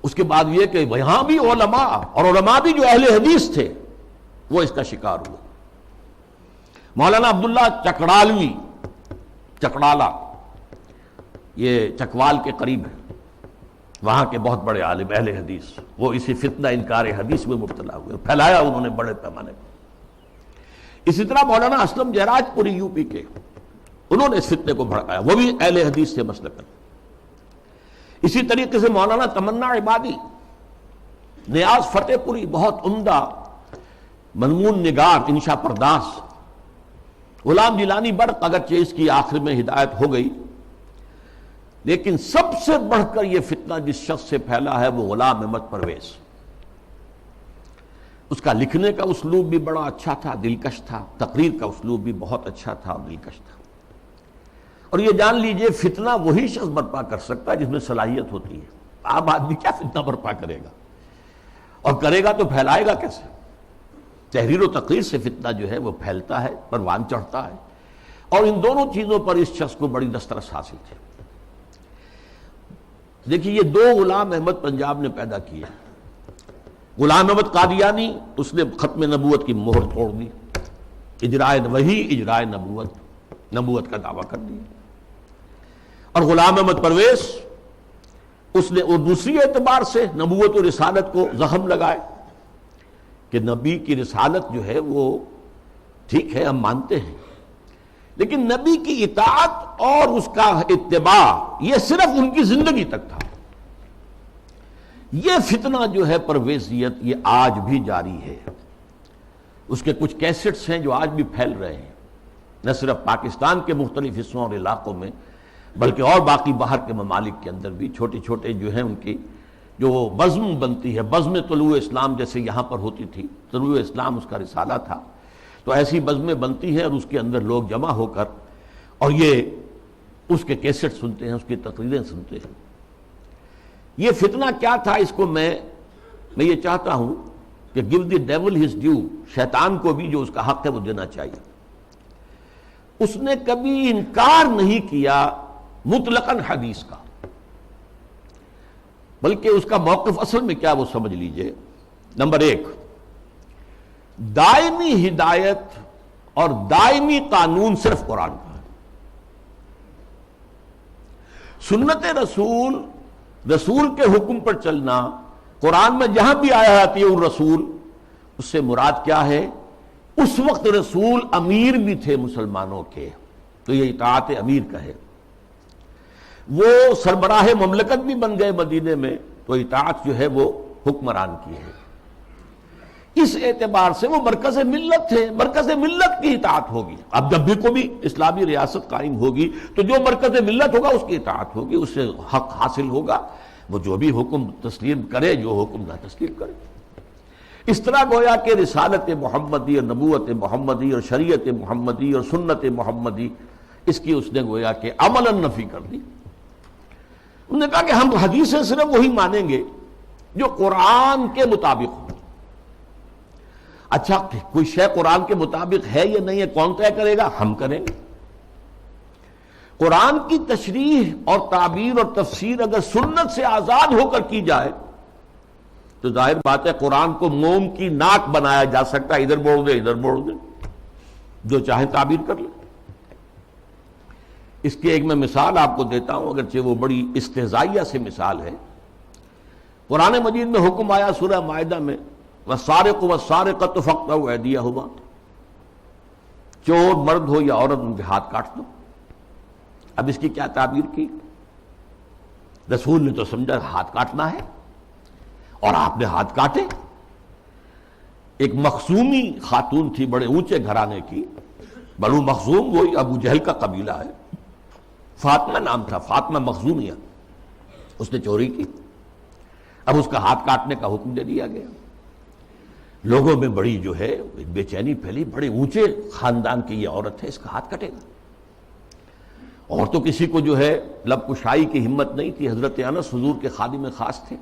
اس کے بعد یہ کہ یہاں بھی علماء، اور علماء بھی جو اہل حدیث تھے، وہ اس کا شکار ہوئے۔ مولانا عبداللہ چکڑالوی، چکڑالہ یہ چکوال کے قریب ہے، وہاں کے بہت بڑے عالم اہل حدیث، وہ اسی فتنہ انکار حدیث میں مبتلا ہوئے، پھیلایا انہوں نے بڑے پیمانے پر۔ اسی طرح مولانا اسلم جہراج پوری یو پی کے، انہوں نے اس فتنے کو بھڑکایا، وہ بھی اہل حدیث سے مسلکن۔ اسی طریقے سے مولانا تمنا عبادی، نیاز فتح پوری، بہت عمدہ مضمون نگار، انشا پرداس۔ غلام جیلانی برق، اگرچہ اس کی آخر میں ہدایت ہو گئی، لیکن سب سے بڑھ کر یہ فتنہ جس شخص سے پھیلا ہے وہ غلام احمد پرویز۔ اس کا لکھنے کا اسلوب بھی بڑا اچھا تھا، دلکش تھا، تقریر کا اسلوب بھی بہت اچھا تھا اور دلکش تھا۔ اور یہ جان لیجئے فتنہ وہی شخص برپا کر سکتا ہے جس میں صلاحیت ہوتی ہے۔ عام آدمی کیا فتنہ برپا کرے گا، اور کرے گا تو پھیلائے گا کیسے؟ تحریر و تقریر سے فتنہ جو ہے وہ پھیلتا ہے، پروان چڑھتا ہے، اور ان دونوں چیزوں پر اس شخص کو بڑی دسترس حاصل تھی۔ دیکھیے یہ دو غلام احمد پنجاب نے پیدا کیے۔ غلام احمد قادیانی، اس نے ختم نبوت کی مہر توڑ دی، اجرائے وحی، اجرائے نبوت کا دعویٰ کر دیا۔ اور غلام احمد پرویز، اس نے اور دوسری اعتبار سے نبوت و رسالت کو زخم لگائے کہ نبی کی رسالت جو ہے وہ ٹھیک ہے ہم مانتے ہیں، لیکن نبی کی اطاعت اور اس کا اتباع یہ صرف ان کی زندگی تک تھا۔ یہ فتنہ جو ہے پرویزیت، یہ آج بھی جاری ہے۔ اس کے کچھ کیسٹس ہیں جو آج بھی پھیل رہے ہیں، نہ صرف پاکستان کے مختلف حصوں اور علاقوں میں، بلکہ اور باقی باہر کے ممالک کے اندر بھی چھوٹے چھوٹے جو ہیں ان کی جو بزم بنتی ہے، بزم طلوع اسلام جیسے یہاں پر ہوتی تھی، طلوع اسلام اس کا رسالہ تھا، تو ایسی بزمیں بنتی ہیں اور اس کے اندر لوگ جمع ہو کر اور یہ اس کے کیسٹ سنتے ہیں، اس کی تقریریں سنتے ہیں۔ یہ فتنہ کیا تھا، اس کو میں یہ چاہتا ہوں کہ give the devil his due, شیطان کو بھی جو اس کا حق ہے وہ دینا چاہیے۔ اس نے کبھی انکار نہیں کیا مطلقاً حدیث کا، بلکہ اس کا موقف اصل میں کیا وہ سمجھ لیجئے۔ نمبر 1، دائمی ہدایت اور دائمی قانون صرف قرآن کا ہے۔ سنت رسول کے حکم پر چلنا، قرآن میں جہاں بھی آیا ہے اطیعوا الرسول، اس سے مراد کیا ہے؟ اس وقت رسول امیر بھی تھے مسلمانوں کے، تو یہ اطاعت امیر کا ہے۔ وہ سربراہ مملکت بھی بن گئے مدینے میں، تو اطاعت جو ہے وہ حکمران کی ہے۔ اس اعتبار سے وہ مرکز ملت تھے، مرکز ملت کی اطاعت ہوگی۔ اب جب بھی کوئی اسلامی ریاست قائم ہوگی تو جو مرکز ملت ہوگا اس کی اطاعت ہوگی، اس سے حق حاصل ہوگا، وہ جو بھی حکم تسلیم کرے، جو حکم نہ تسلیم کرے۔ اس طرح گویا کہ رسالت محمدی اور نبوت محمدی اور شریعت محمدی اور سنت محمدی، اس کی اس نے گویا کہ عملاً نفی کر دی۔ انہوں نے کہا کہ ہم حدیثیں صرف وہی مانیں گے جو قرآن کے مطابق ہو۔ اچھا، کوئی شے قرآن کے مطابق ہے یا نہیں ہے کون طے کرے گا؟ ہم کریں گے۔ قرآن کی تشریح اور تعبیر اور تفسیر اگر سنت سے آزاد ہو کر کی جائے تو ظاہر بات ہے قرآن کو موم کی ناک بنایا جا سکتا ہے، ادھر موڑ دے ادھر موڑ دے، جو چاہے تعبیر کر لے۔ اس کی ایک میں مثال آپ کو دیتا ہوں، اگرچہ وہ بڑی استہزائیہ سے مثال ہے۔ قرآن مجید میں حکم آیا سورہ مائدہ میں، وَالسَّارِقُ وَالسَّارِقَةُ فَاقْطَعُوا أَيْدِيَهُمَا، چور مرد ہو یا عورت ان کے ہاتھ کاٹ دو۔ اب اس کی کیا تعبیر کی؟ رسول نے تو سمجھا ہاتھ کاٹنا ہے، اور آپ نے ہاتھ کاٹے۔ ایک مخزومی خاتون تھی بڑے اونچے گھرانے کی، بنو مخزوم وہی ابو جہل کا قبیلہ ہے، فاطمہ نام تھا، فاطمہ مخزومیہ۔ اس نے چوری کی، اب اس کا ہاتھ کاٹنے کا حکم دے دیا گیا۔ لوگوں میں بڑی جو ہے بے چینی پھیلی، بڑے اونچے خاندان کی یہ عورت ہے، اس کا ہاتھ کٹے گا۔ اور تو کسی کو جو ہے لب کشائی کی ہمت نہیں تھی۔ حضرت انس حضور کے خادم خاص تھے،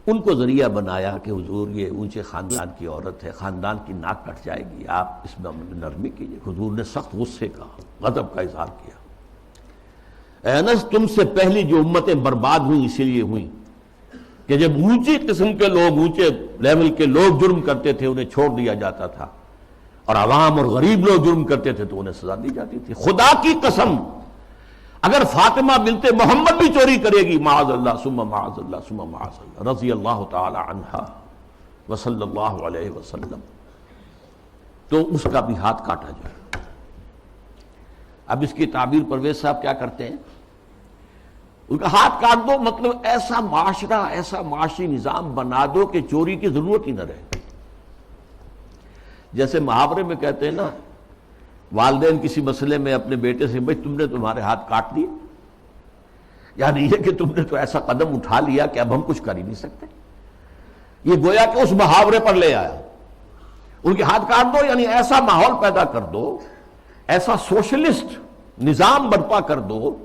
ان کو ذریعہ بنایا کہ حضور یہ اونچے خاندان کی عورت ہے، خاندان کی ناک کٹ جائے گی، آپ اس میں نرمی کیجیے۔ حضور نے سخت غصے کا، غضب کا اظہار کیا۔ اے انس، تم سے پہلی جو امتیں برباد ہوئیں اسی لیے ہوئیں کہ جب اونچی قسم کے لوگ، اونچے لیول کے لوگ جرم کرتے تھے انہیں چھوڑ دیا جاتا تھا، اور عوام اور غریب لوگ جرم کرتے تھے تو انہیں سزا دی جاتی تھی۔ خدا کی قسم، اگر فاطمہ بنت محمد بھی چوری کرے گی، معاذ اللہ ثم معاذ اللہ ثم معاذ اللہ، رضی اللہ تعالی عنہا وصلی اللہ علیہ وسلم، تو اس کا بھی ہاتھ کاٹا جائے۔ اب اس کی تعبیر پرویز صاحب کیا کرتے ہیں؟ ان کا ہاتھ کاٹ دو، مطلب ایسا معاشرہ، ایسا معاشی نظام بنا دو کہ چوری کی ضرورت ہی نہ رہے۔ جیسے محاورے میں کہتے ہیں نا، والدین کسی مسئلے میں اپنے بیٹے سے، بھائی تم نے تمہارے ہاتھ کاٹ دیے، یعنی یہ کہ تم نے تو ایسا قدم اٹھا لیا کہ اب ہم کچھ کر ہی نہیں سکتے۔ یہ گویا کہ اس محاورے پر لے آیا، ان کے ہاتھ کاٹ دو، یعنی ایسا ماحول پیدا کر دو، ایسا سوشلسٹ نظام برپا کر دو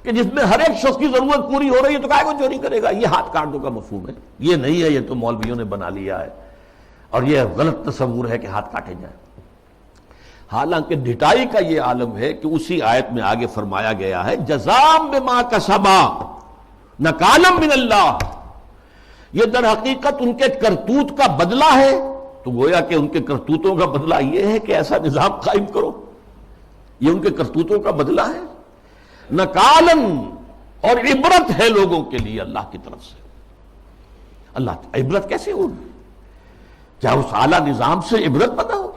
کہ جس میں ہر ایک شخص کی ضرورت پوری ہو رہی ہے تو کائے کو چوری کرے گا۔ یہ ہاتھ کاٹ دو کا مفہوم ہے، یہ نہیں ہے یہ تو مولویوں نے بنا لیا ہے، اور یہ غلط تصور ہے کہ ہاتھ کاٹے جائیں۔ حالانکہ ڈھٹائی کا یہ عالم ہے کہ اسی آیت میں آگے فرمایا گیا ہے، جزام بما کسبا نکالا من اللہ، یہ در حقیقت ان کے کرتوت کا بدلہ ہے۔ تو گویا کہ ان کے کرتوتوں کا بدلہ یہ ہے کہ ایسا نظام قائم کرو، یہ ان کے کرتوتوں کا بدلہ ہے۔ نکالن، اور عبرت ہے لوگوں کے لیے اللہ کی طرف سے۔ اللہ عبرت کیسے ہوگی؟ کیا اس اعلیٰ نظام سے عبرت پیدا ہوگی؟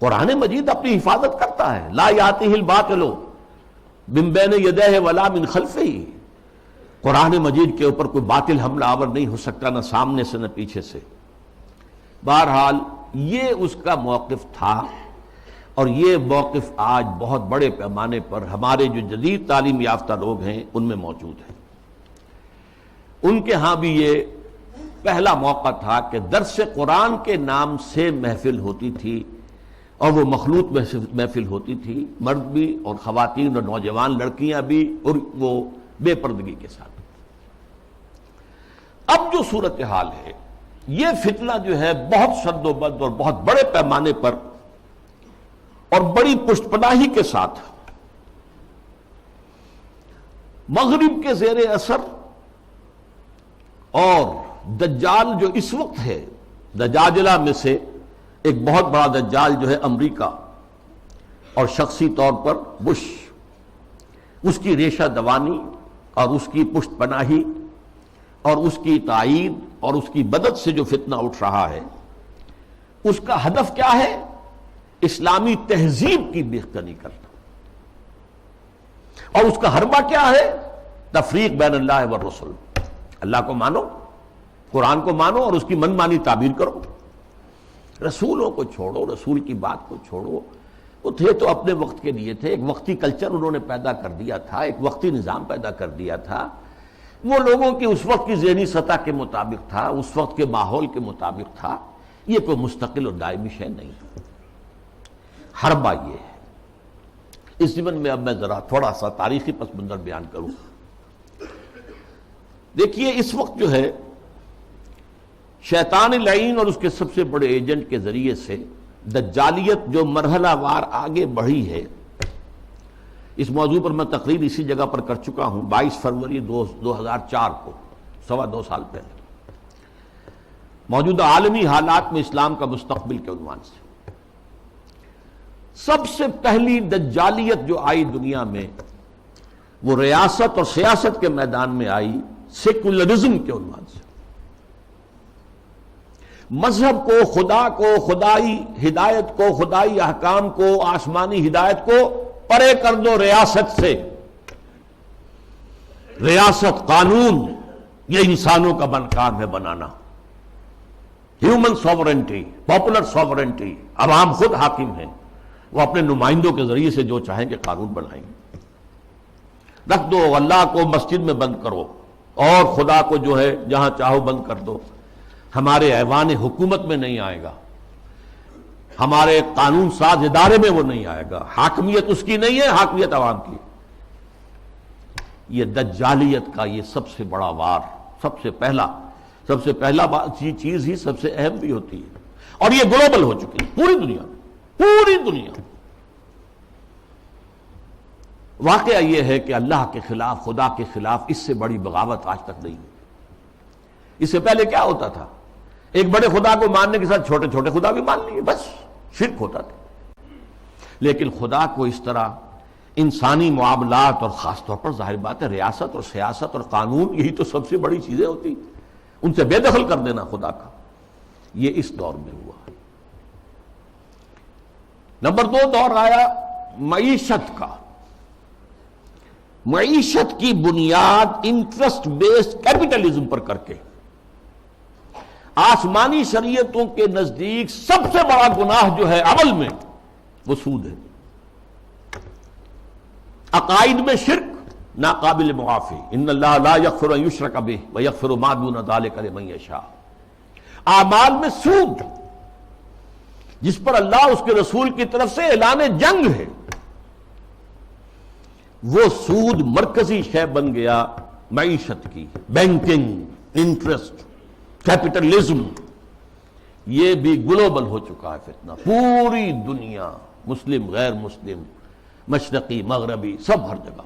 قرآن مجید اپنی حفاظت کرتا ہے، لا یاتیہ الباطل من بین یدیہ ولا من خلفہ۔ قرآن مجید کے اوپر کوئی باطل حملہ آور نہیں ہو سکتا، نہ سامنے سے نہ پیچھے سے۔ بہرحال یہ اس کا موقف تھا، اور یہ موقف آج بہت بڑے پیمانے پر ہمارے جو جدید تعلیم یافتہ لوگ ہیں ان میں موجود ہے۔ ان کے ہاں بھی یہ پہلا موقع تھا کہ درس قرآن کے نام سے محفل ہوتی تھی، اور وہ مخلوط محفل ہوتی تھی، مرد بھی اور خواتین اور نوجوان لڑکیاں بھی، اور وہ بے پردگی کے ساتھ۔ اب جو صورتحال ہے، یہ فتنہ جو ہے بہت شد و بد اور بہت بڑے پیمانے پر اور بڑی پشت پناہی کے ساتھ مغرب کے زیر اثر، اور دجال جو اس وقت ہے، دجاجلہ میں سے ایک بہت بڑا دجال جو ہے امریکہ، اور شخصی طور پر بش، اس کی ریشہ دوانی اور اس کی پشت پناہی اور اس کی تائید اور اس کی مدد سے جو فتنہ اٹھ رہا ہے، اس کا ہدف کیا ہے؟ اسلامی تہذیب کی بیخبری کرنا، اور اس کا حربہ کیا ہے؟ تفریق بین اللہ والرسل۔ اللہ کو مانو، قرآن کو مانو اور اس کی من مانی تعبیر کرو، رسولوں کو چھوڑو، رسول کی بات کو چھوڑو۔ وہ تھے تو اپنے وقت کے لیے تھے، ایک وقتی کلچر انہوں نے پیدا کر دیا تھا، ایک وقتی نظام پیدا کر دیا تھا، وہ لوگوں کی اس وقت کی ذہنی سطح کے مطابق تھا، اس وقت کے ماحول کے مطابق تھا، یہ کوئی مستقل اور دائمی شے نہیں۔ حربہ یہ ہے۔ اس ضمن میں اب میں ذرا تھوڑا سا تاریخی پس منظر بیان کروں۔ دیکھیے اس وقت جو ہے شیطان لعین اور اس کے سب سے بڑے ایجنٹ کے ذریعے سے دجالیت جو مرحلہ وار آگے بڑھی ہے، اس موضوع پر میں تقریر اسی جگہ پر کر چکا ہوں 22 فروری 2004 کو، 2.25 سال پہلے، موجودہ عالمی حالات میں اسلام کا مستقبل کے عنوان سے۔ سب سے پہلی دجالیت جو آئی دنیا میں، وہ ریاست اور سیاست کے میدان میں آئی، سیکولرزم کے عنوان سے۔ مذہب کو، خدا کو، خدائی ہدایت کو، خدائی احکام کو، آسمانی ہدایت کو پرے کر دو ریاست سے۔ ریاست، قانون، یہ انسانوں کا کام ہے بنانا۔ ہیومن سوورنٹی، پاپولر سوورنٹی، عوام خود حاکم ہیں، وہ اپنے نمائندوں کے ذریعے سے جو چاہیں گے قانون بنائیں گے۔ رکھ دو، اللہ کو مسجد میں بند کرو اور خدا کو جو ہے جہاں چاہو بند کر دو، ہمارے ایوان حکومت میں نہیں آئے گا، ہمارے قانون ساز ادارے میں وہ نہیں آئے گا، حاکمیت اس کی نہیں ہے، حاکمیت عوام کی۔ یہ دجالیت کا یہ سب سے بڑا وار، سب سے پہلا چیز ہی سب سے اہم بھی ہوتی ہے، اور یہ گلوبل ہو چکی ہے پوری دنیا میں، پوری دنیا۔ واقعہ یہ ہے کہ اللہ کے خلاف، خدا کے خلاف اس سے بڑی بغاوت آج تک نہیں ہوئی۔ اس سے پہلے کیا ہوتا تھا؟ ایک بڑے خدا کو ماننے کے ساتھ چھوٹے چھوٹے خدا بھی مان لیے، بس شرک ہوتا تھا۔ لیکن خدا کو اس طرح انسانی معاملات، اور خاص طور پر ظاہر بات ہے ریاست اور سیاست اور قانون، یہی تو سب سے بڑی چیزیں ہوتی، ان سے بے دخل کر دینا خدا کا، یہ اس دور میں ہوا۔ نمبر 2 دور آیا معیشت کا۔ معیشت کی بنیاد انٹرسٹ بیسڈ کیپٹلزم پر کر کے، آسمانی شریعتوں کے نزدیک سب سے بڑا گناہ جو ہے عمل میں، وہ سود ہے۔ عقائد میں شرک ناقابل معافی، ان اللہ لا یغفر ان یشرک بہ ویغفر ما دون ذلک لمن یشاء۔ اعمال میں سود، جس پر اللہ اس کے رسول کی طرف سے اعلان جنگ ہے، وہ سود مرکزی شے بن گیا معیشت کی۔ بینکنگ، انٹرسٹ، کیپٹلزم، یہ بھی گلوبل ہو چکا ہے فتنہ، پوری دنیا، مسلم غیر مسلم، مشرقی مغربی، سب ہر جگہ۔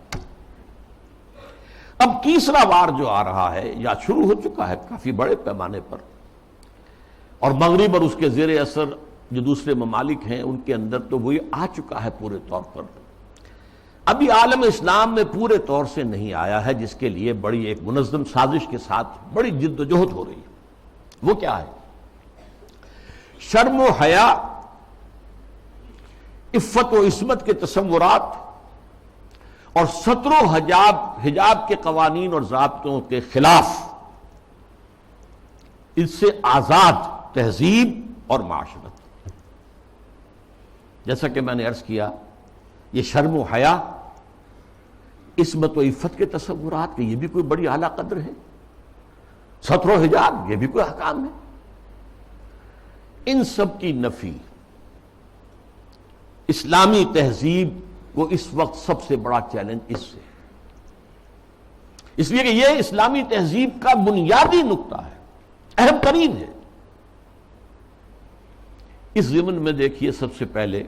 اب تیسرا وار جو آ رہا ہے یا شروع ہو چکا ہے کافی بڑے پیمانے پر، اور مغرب اور اس کے زیر اثر جو دوسرے ممالک ہیں ان کے اندر تو وہی آ چکا ہے پورے طور پر۔ ابھی عالم اسلام میں پورے طور سے نہیں آیا ہے، جس کے لیے بڑی ایک منظم سازش کے ساتھ بڑی جد و جہد ہو رہی ہے۔ وہ کیا ہے؟ شرم و حیا، عفت و عصمت کے تصورات، اور ستر و حجاب کے قوانین اور ضابطوں کے خلاف، اس سے آزاد تہذیب اور معاشرت۔ جیسا کہ میں نے عرض کیا، یہ شرم و حیا، عصمت و عفت کے تصورات، کہ یہ بھی کوئی بڑی اعلیٰ قدر ہے، ستر و حجاب یہ بھی کوئی احکام ہے، ان سب کی نفی اسلامی تہذیب کو اس وقت سب سے بڑا چیلنج اس سے، اس لیے کہ یہ اسلامی تہذیب کا بنیادی نقطہ ہے، اہم ترین ہے۔ اس ضمن میں دیکھیے، سب سے پہلے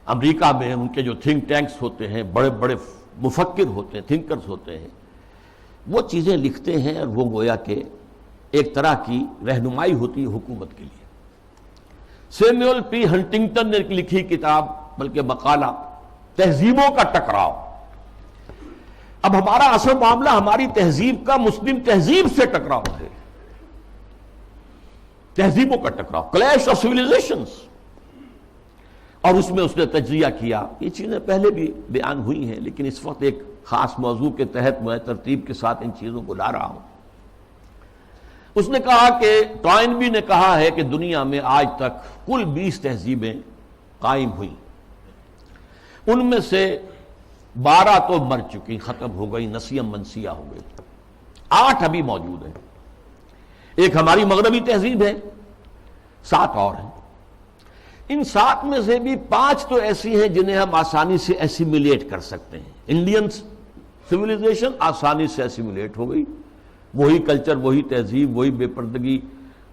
امریکہ میں ان کے جو تھنک ٹینکس ہوتے ہیں، بڑے بڑے مفکر ہوتے ہیں، تھنکرز ہوتے ہیں، وہ چیزیں لکھتے ہیں اور وہ گویا کہ ایک طرح کی رہنمائی ہوتی ہے حکومت کے لیے۔ سیموئل پی ہنٹنگٹن نے لکھی کتاب، بلکہ مقالہ، تہذیبوں کا ٹکراؤ۔ اب ہمارا اصل معاملہ ہماری تہذیب کا مسلم تہذیب سے ٹکراؤ ہے، تہذیبوں کا ٹکراؤ، کلیش آف سویلائزیشنز، اور اس میں اس نے تجزیہ کیا۔ یہ چیزیں پہلے بھی بیان ہوئی ہیں، لیکن اس وقت ایک خاص موضوع کے تحت میں ترتیب کے ساتھ ان چیزوں کو لا رہا ہوں۔ اس نے کہا کہ ٹوائنبی نے کہا ہے کہ دنیا میں آج تک کل 20 تہذیبیں قائم ہوئیں، ان میں سے 12 تو مر چکی، ختم ہو گئی، نسیم منسیہ ہو گئی، 8 ابھی موجود ہیں۔ ایک ہماری مغربی تہذیب ہے، 7 اور ہیں۔ ان 7 میں سے بھی 5 تو ایسی ہیں جنہیں ہم آسانی سے ایسیمیلیٹ کر سکتے ہیں۔ انڈین سویلائزیشن آسانی سے ایسیمیلیٹ ہو گئی، وہی کلچر، وہی تہذیب، وہی بے پردگی،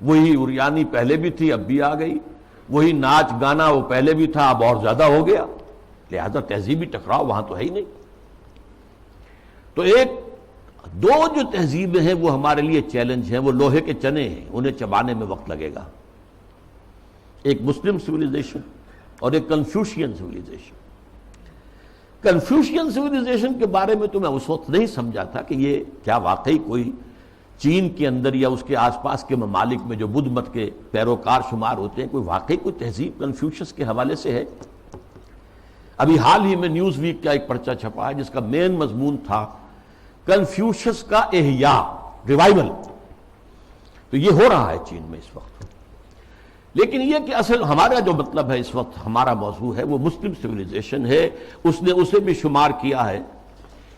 وہی اریانی پہلے بھی تھی اب بھی آ گئی، وہی ناچ گانا وہ پہلے بھی تھا اب اور زیادہ ہو گیا، لہذا تہذیبی ٹکراؤ وہاں تو ہے ہی نہیں۔ تو دو جو تہذیبیں ہیں وہ ہمارے لیے چیلنج ہیں، وہ لوہے کے چنے ہیں، انہیں چبانے میں وقت لگے گا۔ ایک مسلم سویلائزیشن اور ایک کنفیوشین سویلائزیشن۔ کنفیوشین سویلائزیشن کے بارے میں تو میں اس وقت نہیں سمجھا تھا کہ یہ کیا واقعی کوئی چین کے اندر یا اس کے آس پاس کے ممالک میں جو بدھ مت کے پیروکار شمار ہوتے ہیں، کوئی واقعی کوئی تہذیب کنفیوشس کے حوالے سے ہے۔ ابھی حال ہی میں نیوز ویک کا ایک پرچہ چھپا ہے جس کا مین مضمون تھا کنفیوشس کا احیاء، ریوائول۔ تو یہ ہو رہا ہے چین میں اس وقت۔ لیکن یہ کہ اصل ہمارا جو مطلب ہے اس وقت، ہمارا موضوع ہے وہ مسلم سویلائزیشن ہے۔ اس نے اسے بھی شمار کیا ہے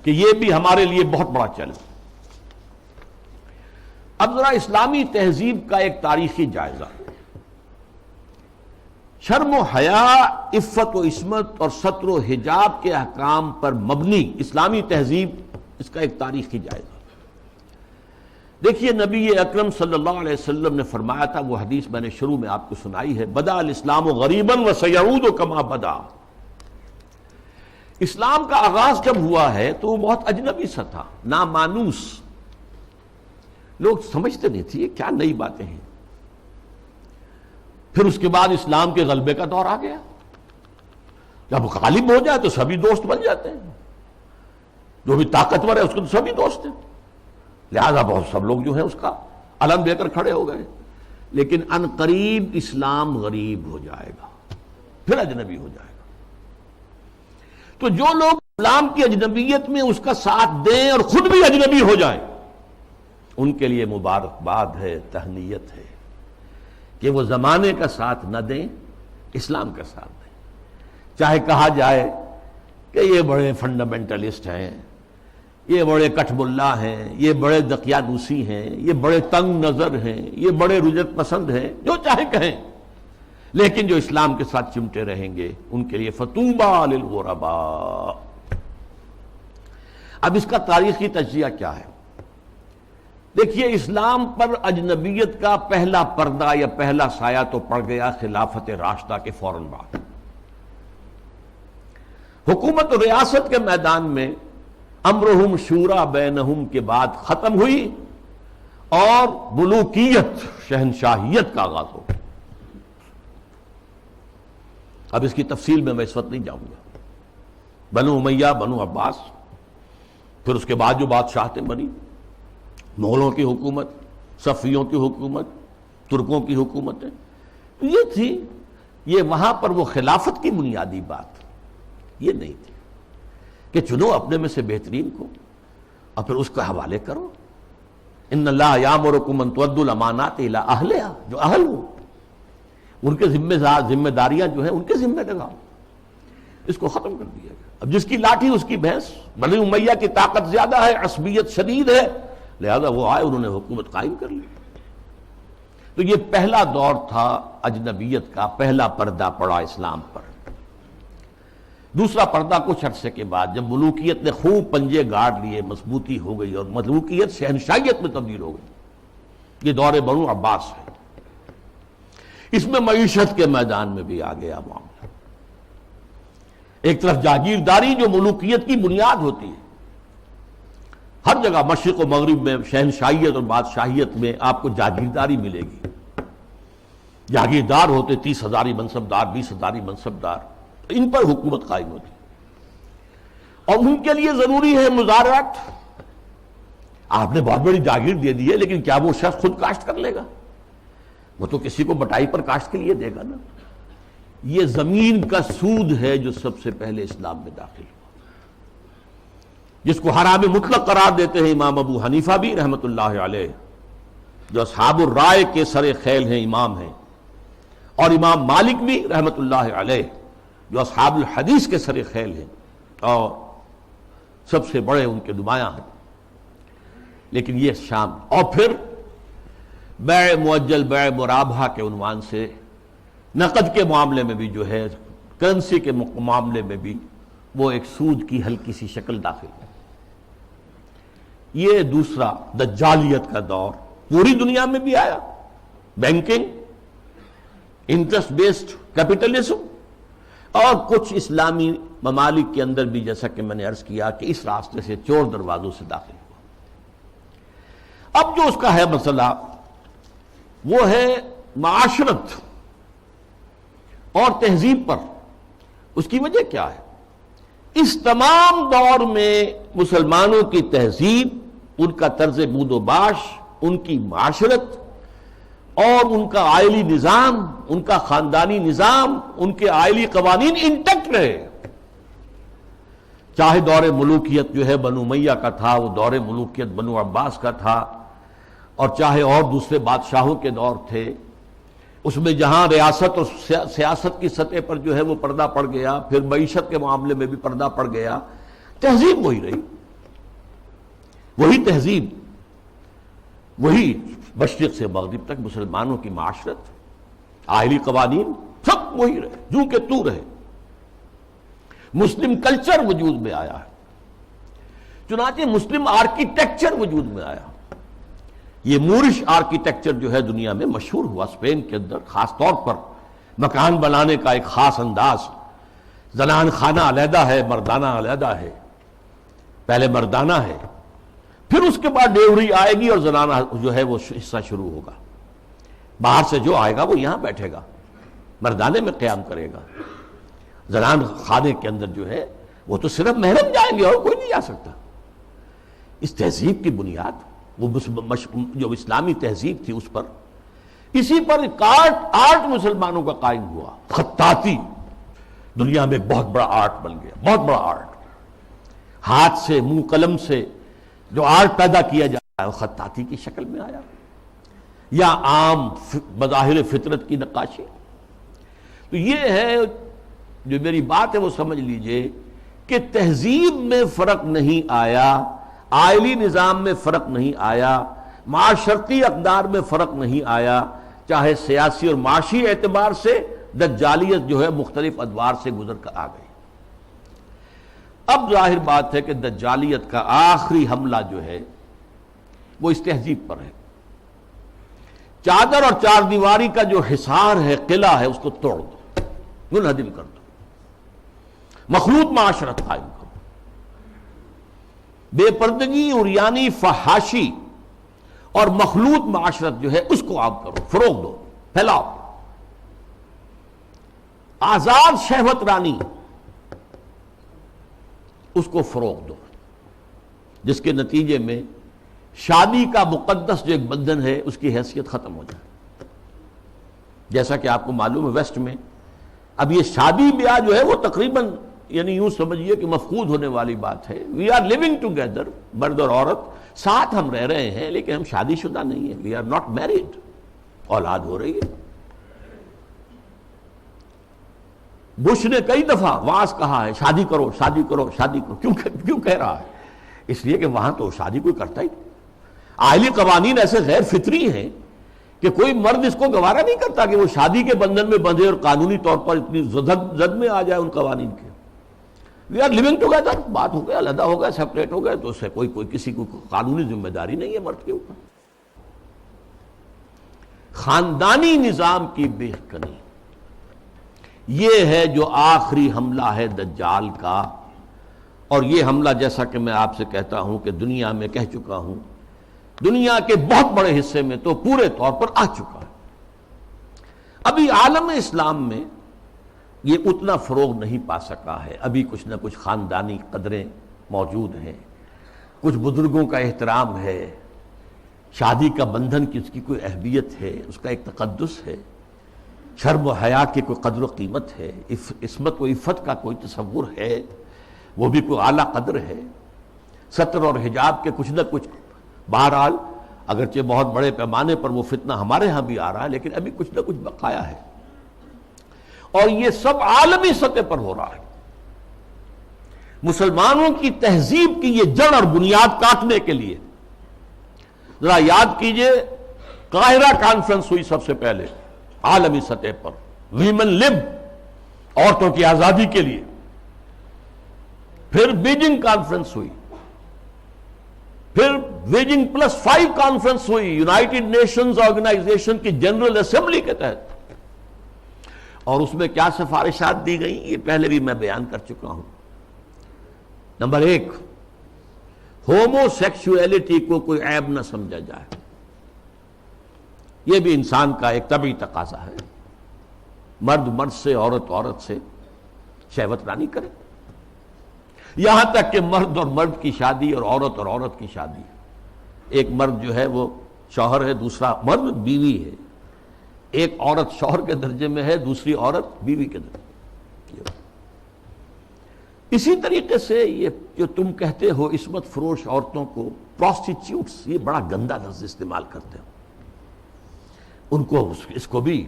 کہ یہ بھی ہمارے لیے بہت بڑا چیلنج۔ اب ذرا اسلامی تہذیب کا ایک تاریخی جائزہ، شرم و حیا، عفت و عصمت اور ستر و حجاب کے احکام پر مبنی اسلامی تہذیب، اس کا ایک تاریخی جائزہ۔ دیکھیے نبی اکرم صلی اللہ علیہ وسلم نے فرمایا تھا، وہ حدیث میں نے شروع میں آپ کو سنائی ہے، بدأ الاسلام غریبا وسیعود کما بدا۔ اسلام کا آغاز جب ہوا ہے تو وہ بہت اجنبی سا تھا، نامانوس، لوگ سمجھتے نہیں تھے یہ کیا نئی باتیں ہیں۔ پھر اس کے بعد اسلام کے غلبے کا دور آ گیا، جب غالب ہو جائے تو سبھی دوست بن جاتے ہیں، جو بھی طاقتور ہے اس کو تو سبھی دوست ہیں، لہذا بہت سب لوگ جو ہیں اس کا علم لے کر کھڑے ہو گئے۔ لیکن ان قریب اسلام غریب ہو جائے گا، پھر اجنبی ہو جائے گا۔ تو جو لوگ اسلام کی اجنبیت میں اس کا ساتھ دیں اور خود بھی اجنبی ہو جائیں، ان کے لیے مبارکباد ہے، تہنیت ہے کہ وہ زمانے کا ساتھ نہ دیں، اسلام کا ساتھ دیں۔ چاہے کہا جائے کہ یہ بڑے فنڈامنٹلسٹ ہیں، یہ بڑے کٹ ملا ہیں، یہ بڑے دقیانوسی ہیں، یہ بڑے تنگ نظر ہیں، یہ بڑے رجت پسند ہیں، جو چاہے کہیں، لیکن جو اسلام کے ساتھ چمٹے رہیں گے ان کے لیے فطوبیٰ للغرباء۔ اب اس کا تاریخی تجزیہ کیا ہے؟ دیکھیے، اسلام پر اجنبیت کا پہلا پردہ یا پہلا سایہ تو پڑ گیا خلافت راشدہ کے فوراً بعد۔ حکومت و ریاست کے میدان میں امرہم شورا بینہم کے بعد ختم ہوئی اور ملوکیت، شہنشاہیت کا آغاز ہو گیا۔ اب اس کی تفصیل میں اس وقت نہیں جاؤں گا۔ بنو امیہ، بنو عباس، پھر اس کے بعد جو بادشاہتیں بنی، مغلوں کی حکومت، صفویوں کی حکومت، ترکوں کی حکومتیں، تو یہ تھی، یہ وہاں پر وہ خلافت کی بنیادی بات یہ نہیں تھی کہ چنو اپنے میں سے بہترین کو اور پھر اس کا حوالے کرو۔ ان اللہ یامرکم ان تؤدوا الامانات الی اہلہا، جو اہل ہو ان کے ذمہ داریاں جو ہیں ان کے ذمہ لگاؤ۔ اس کو ختم کر دیا گیا۔ اب جس کی لاٹھی اس کی بھینس، بنی امیہ کی طاقت زیادہ ہے، عصبیت شدید ہے، لہذا وہ آئے، انہوں نے حکومت قائم کر لی۔ تو یہ پہلا دور تھا اجنبیت کا، پہلا پردہ پڑا اسلام پر۔ دوسرا پردہ کچھ عرصے کے بعد جب ملوکیت نے خوب پنجے گاڑ لیے، مضبوطی ہو گئی اور ملوکیت شہنشاہیت میں تبدیل ہو گئی، یہ دور بنو عباس ہے۔ اس میں معیشت کے میدان میں بھی آ گیا معاملہ۔ ایک طرف جاگیرداری جو ملوکیت کی بنیاد ہوتی ہے، ہر جگہ مشرق و مغرب میں شہنشاہیت اور بادشاہیت میں آپ کو جاگیرداری ملے گی۔ جاگیردار ہوتے 30,000 منصبدار، 20,000 منصبدار، ان پر حکومت قائم ہوتی اور ان کے لیے ضروری ہے مزارعت۔ آپ نے بہت بڑی جاگیر دے دی ہے، لیکن کیا وہ شخص خود کاشت کر لے گا؟ وہ تو کسی کو بٹائی پر کاشت کے لیے دے گا نا۔ یہ زمین کا سود ہے جو سب سے پہلے اسلام میں داخل ہوا، جس کو حرام مطلق قرار دیتے ہیں امام ابو حنیفہ بھی رحمۃ اللہ علیہ، جو اصحاب الرائے کے سر خیل ہیں، امام ہیں، اور امام مالک بھی رحمۃ اللہ علیہ جو اصحاب الحدیث کے سر خیل ہیں اور سب سے بڑے ان کے نمایاں ہیں۔ لیکن یہ شام اور پھر بیع معجل، بیع مرابحہ کے عنوان سے نقد کے معاملے میں بھی جو ہے، کرنسی کے معاملے میں بھی وہ ایک سود کی ہلکی سی شکل داخل ہے۔ یہ دوسرا دجالیت کا دور پوری دنیا میں بھی آیا، بینکنگ، انٹرسٹ بیسڈ کیپٹلزم، اور کچھ اسلامی ممالک کے اندر بھی، جیسا کہ میں نے عرض کیا کہ اس راستے سے چور دروازوں سے داخل ہوا۔ اب جو اس کا ہے مسئلہ وہ ہے معاشرت اور تہذیب پر۔ اس کی وجہ کیا ہے؟ اس تمام دور میں مسلمانوں کی تہذیب، ان کا طرز بود و باش، ان کی معاشرت اور ان کا عائلی نظام، ان کا خاندانی نظام، ان کے عائلی قوانین انٹیکٹ رہے۔ چاہے دور ملوکیت جو ہے بنو امیہ کا تھا، وہ دور ملوکیت بنو عباس کا تھا، اور چاہے اور دوسرے بادشاہوں کے دور تھے، اس میں جہاں ریاست اور سیاست کی سطح پر جو ہے وہ پردہ پڑ گیا، پھر معیشت کے معاملے میں بھی پردہ پڑ گیا، تہذیب وہی رہی، وہی تہذیب، وہی مشرق سے مغرب تک مسلمانوں کی معاشرت، عائلی قوانین سب وہی رہے، جو کہ تو رہے۔ مسلم کلچر وجود میں آیا ہے، چنانچہ مسلم آرکیٹیکچر وجود میں آیا۔ یہ مورش آرکیٹیکچر جو ہے دنیا میں مشہور ہوا، اسپین کے اندر خاص طور پر مکان بنانے کا ایک خاص انداز، زنان خانہ علیحدہ ہے، مردانہ علیحدہ ہے، پہلے مردانہ ہے، پھر اس کے بعد ڈیوری آئے گی اور زنانہ جو ہے وہ حصہ شروع ہوگا۔ باہر سے جو آئے گا وہ یہاں بیٹھے گا، مردانے میں قیام کرے گا۔ زنان خانے کے اندر جو ہے وہ تو صرف محرم جائیں گے اور کوئی نہیں جا سکتا۔ اس تہذیب کی بنیاد، وہ جو اسلامی تہذیب تھی، اس پر، اسی پر آرٹ مسلمانوں کا قائم ہوا۔ خطاطی دنیا میں بہت بڑا آرٹ بن گیا، بہت بڑا آرٹ، ہاتھ سے، منہ قلم سے جو آرٹ پیدا کیا جاتا ہے وہ خطاطی کی شکل میں آیا، یا عام مظاہر فطرت کی نقاشی۔ تو یہ ہے جو میری بات ہے وہ سمجھ لیجئے کہ تہذیب میں فرق نہیں آیا، عائلی نظام میں فرق نہیں آیا، معاشرتی اقدار میں فرق نہیں آیا، چاہے سیاسی اور معاشی اعتبار سے دجالیت جو ہے مختلف ادوار سے گزر کر آ گئی۔ اب ظاہر بات ہے کہ دجالیت کا آخری حملہ جو ہے وہ اس تہذیب پر ہے۔ چادر اور چار دیواری کا جو حصار ہے، قلعہ ہے، اس کو توڑ دو، منہدم کر دو، مخلوط معاشرت قائم کرو، بے پردگی، عریانی، فحاشی اور مخلوط معاشرت جو ہے اس کو عام کرو، فروغ دو، پھیلاؤ۔ آزاد شہوت رانی، اس کو فروغ دو، جس کے نتیجے میں شادی کا مقدس جو ایک بندھن ہے اس کی حیثیت ختم ہو جائے۔ جیسا کہ آپ کو معلوم ہے ویسٹ میں اب یہ شادی بیاہ جو ہے وہ تقریباً، یعنی یوں سمجھیے کہ مفقود ہونے والی بات ہے۔ وی آر لیونگ ٹوگیدر، مرد اور عورت ساتھ ہم رہ رہے ہیں، لیکن ہم شادی شدہ نہیں ہیں، وی آر ناٹ میریڈ، اولاد ہو رہی ہے۔ بش نے کئی دفعہ واعظ کہا ہے شادی کرو، شادی کرو، شادی کرو۔ کیوں کہہ رہا ہے؟ اس لیے کہ وہاں تو شادی کوئی کرتا ہی نہیں۔ عائلی قوانین ایسے غیر فطری ہیں کہ کوئی مرد اس کو گوارا نہیں کرتا کہ وہ شادی کے بندھن میں بندھے اور قانونی طور پر اتنی زد میں آ جائے ان قوانین کے۔ وی آر لیونگ ٹوگیدر، بات ہو گیا، علیحدہ ہو گیا، سیپریٹ ہو گئے، تو اس سے کوئی کسی کو قانونی ذمہ داری نہیں ہے مرد کے اوپر۔ خاندانی نظام کی بے کنی، یہ ہے جو آخری حملہ ہے دجال کا، اور یہ حملہ جیسا کہ میں آپ سے کہتا ہوں کہ دنیا میں کہہ چکا ہوں، دنیا کے بہت بڑے حصے میں تو پورے طور پر آ چکا ہے۔ ابھی عالم اسلام میں یہ اتنا فروغ نہیں پا سکا ہے، ابھی کچھ نہ کچھ خاندانی قدریں موجود ہیں، کچھ بزرگوں کا احترام ہے، شادی کا بندھن کی اس کی کوئی اہمیت ہے، اس کا ایک تقدس ہے، شرم و حیا کی کوئی قدر و قیمت ہے، عصمت و عفت کا کوئی تصور ہے، وہ بھی کوئی اعلیٰ قدر ہے، ستر اور حجاب کے کچھ نہ کچھ، بہرحال اگرچہ بہت بڑے پیمانے پر وہ فتنہ ہمارے ہاں بھی آ رہا ہے، لیکن ابھی کچھ نہ کچھ بقایا ہے، اور یہ سب عالمی سطح پر ہو رہا ہے۔ مسلمانوں کی تہذیب کی یہ جڑ اور بنیاد کاٹنے کے لیے ذرا یاد کیجئے، قاہرہ کانفرنس ہوئی سب سے پہلے عالمی سطح پر، ویمن لب، عورتوں کی آزادی کے لیے، پھر بیجنگ کانفرنس ہوئی، پھر بیجنگ +5 کانفرنس ہوئی یونائٹڈ نیشنز آرگنائزیشن کی جنرل اسمبلی کے تحت، اور اس میں کیا سفارشات دی گئیں یہ پہلے بھی میں بیان کر چکا ہوں۔ نمبر 1، ہومو سیکسولیٹی کو کوئی عیب نہ سمجھا جائے، یہ بھی انسان کا ایک طبعی تقاضا ہے، مرد مرد سے، عورت عورت سے شہوت رانی کرے، یہاں تک کہ مرد اور مرد کی شادی اور عورت کی شادی، ایک مرد جو ہے وہ شوہر ہے، دوسرا مرد بیوی ہے، ایک عورت شوہر کے درجے میں ہے، دوسری عورت بیوی کے درجے میں۔ اسی طریقے سے یہ جو تم کہتے ہو عصمت فروش عورتوں کو پروسٹیٹیوٹس، یہ بڑا گندا لفظ استعمال کرتے ہو، ان کو اس کو بھی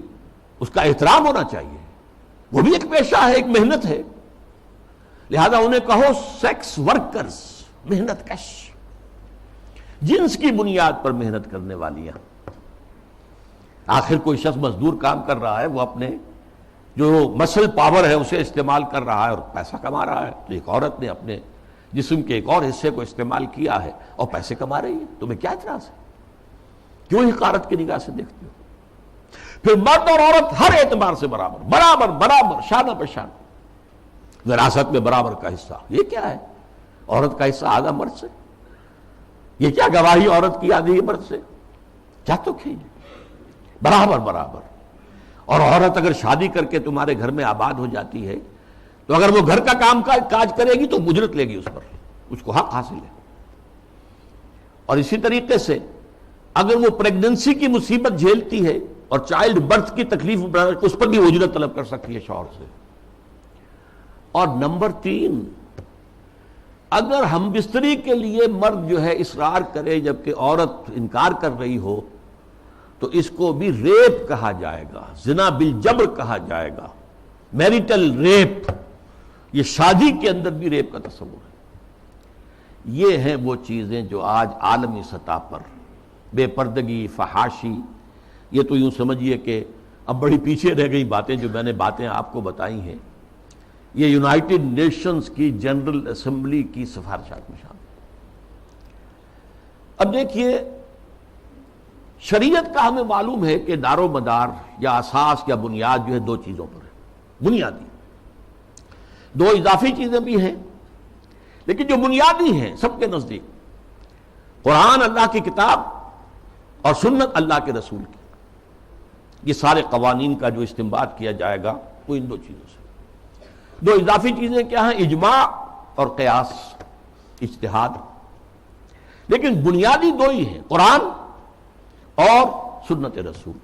اس کا احترام ہونا چاہیے، وہ بھی ایک پیشہ ہے، ایک محنت ہے، لہذا انہیں کہو سیکس ورکرز، محنت کش، جنس کی بنیاد پر محنت کرنے والیاں۔ آخر کوئی شخص مزدور کام کر رہا ہے، وہ اپنے جو مسل پاور ہے اسے استعمال کر رہا ہے اور پیسہ کما رہا ہے، تو ایک عورت نے اپنے جسم کے ایک اور حصے کو استعمال کیا ہے اور پیسے کما رہی ہے، تمہیں کیا اعتراض ہے؟ کیوں حقارت کی نگاہ سے دیکھتے ہو؟ پھر مرد اور عورت ہر اعتبار سے برابر، شانہ بہ شانہ، وراثت میں برابر کا حصہ، یہ کیا ہے؟ عورت کا حصہ آدھا مرد سے، یہ کیا گواہی عورت کی آدھی مرد سے؟ کیا تو کھیل برابر۔ اور عورت اگر شادی کر کے تمہارے گھر میں آباد ہو جاتی ہے تو اگر وہ گھر کا کام کاج کرے گی تو اجرت لے گی، اس پر اس کو حق حاصل ہے۔ اور اسی طریقے سے اگر وہ پریگننسی کی مصیبت جھیلتی ہے اور چائلڈ برتھ کی تکلیف اس پر بھی اجرت طلب کر سکتی ہے شوہر سے۔ اور نمبر 3، اگر ہم بستری کے لیے مرد جو ہے اصرار کرے جبکہ عورت انکار کر رہی ہو تو اس کو بھی ریپ کہا جائے گا، زنا بالجبر کہا جائے گا، میریٹل ریپ، یہ شادی کے اندر بھی ریپ کا تصور ہے۔ یہ ہیں وہ چیزیں جو آج عالمی سطح پر بے پردگی، فحاشی، یہ تو یوں سمجھیے کہ اب بڑی پیچھے رہ گئی باتیں، جو میں نے باتیں آپ کو بتائی ہیں، یہ یونائٹڈ نیشنز کی جنرل اسمبلی کی سفارشات میں شامل۔ اب دیکھیے، شریعت کا ہمیں معلوم ہے کہ دار و مدار یا اساس یا بنیاد جو ہے 2 چیزوں پر ہے، بنیادی، 2 اضافی چیزیں بھی ہیں، لیکن جو بنیادی ہیں سب کے نزدیک، قرآن اللہ کی کتاب اور سنت اللہ کے رسول کی، یہ سارے قوانین کا جو استنباط کیا جائے گا وہ ان 2 چیزوں سے۔ 2 اضافی چیزیں کیا ہیں؟ اجماع اور قیاس، اجتہاد، لیکن بنیادی 2 ہی ہیں، قرآن اور سنت رسول۔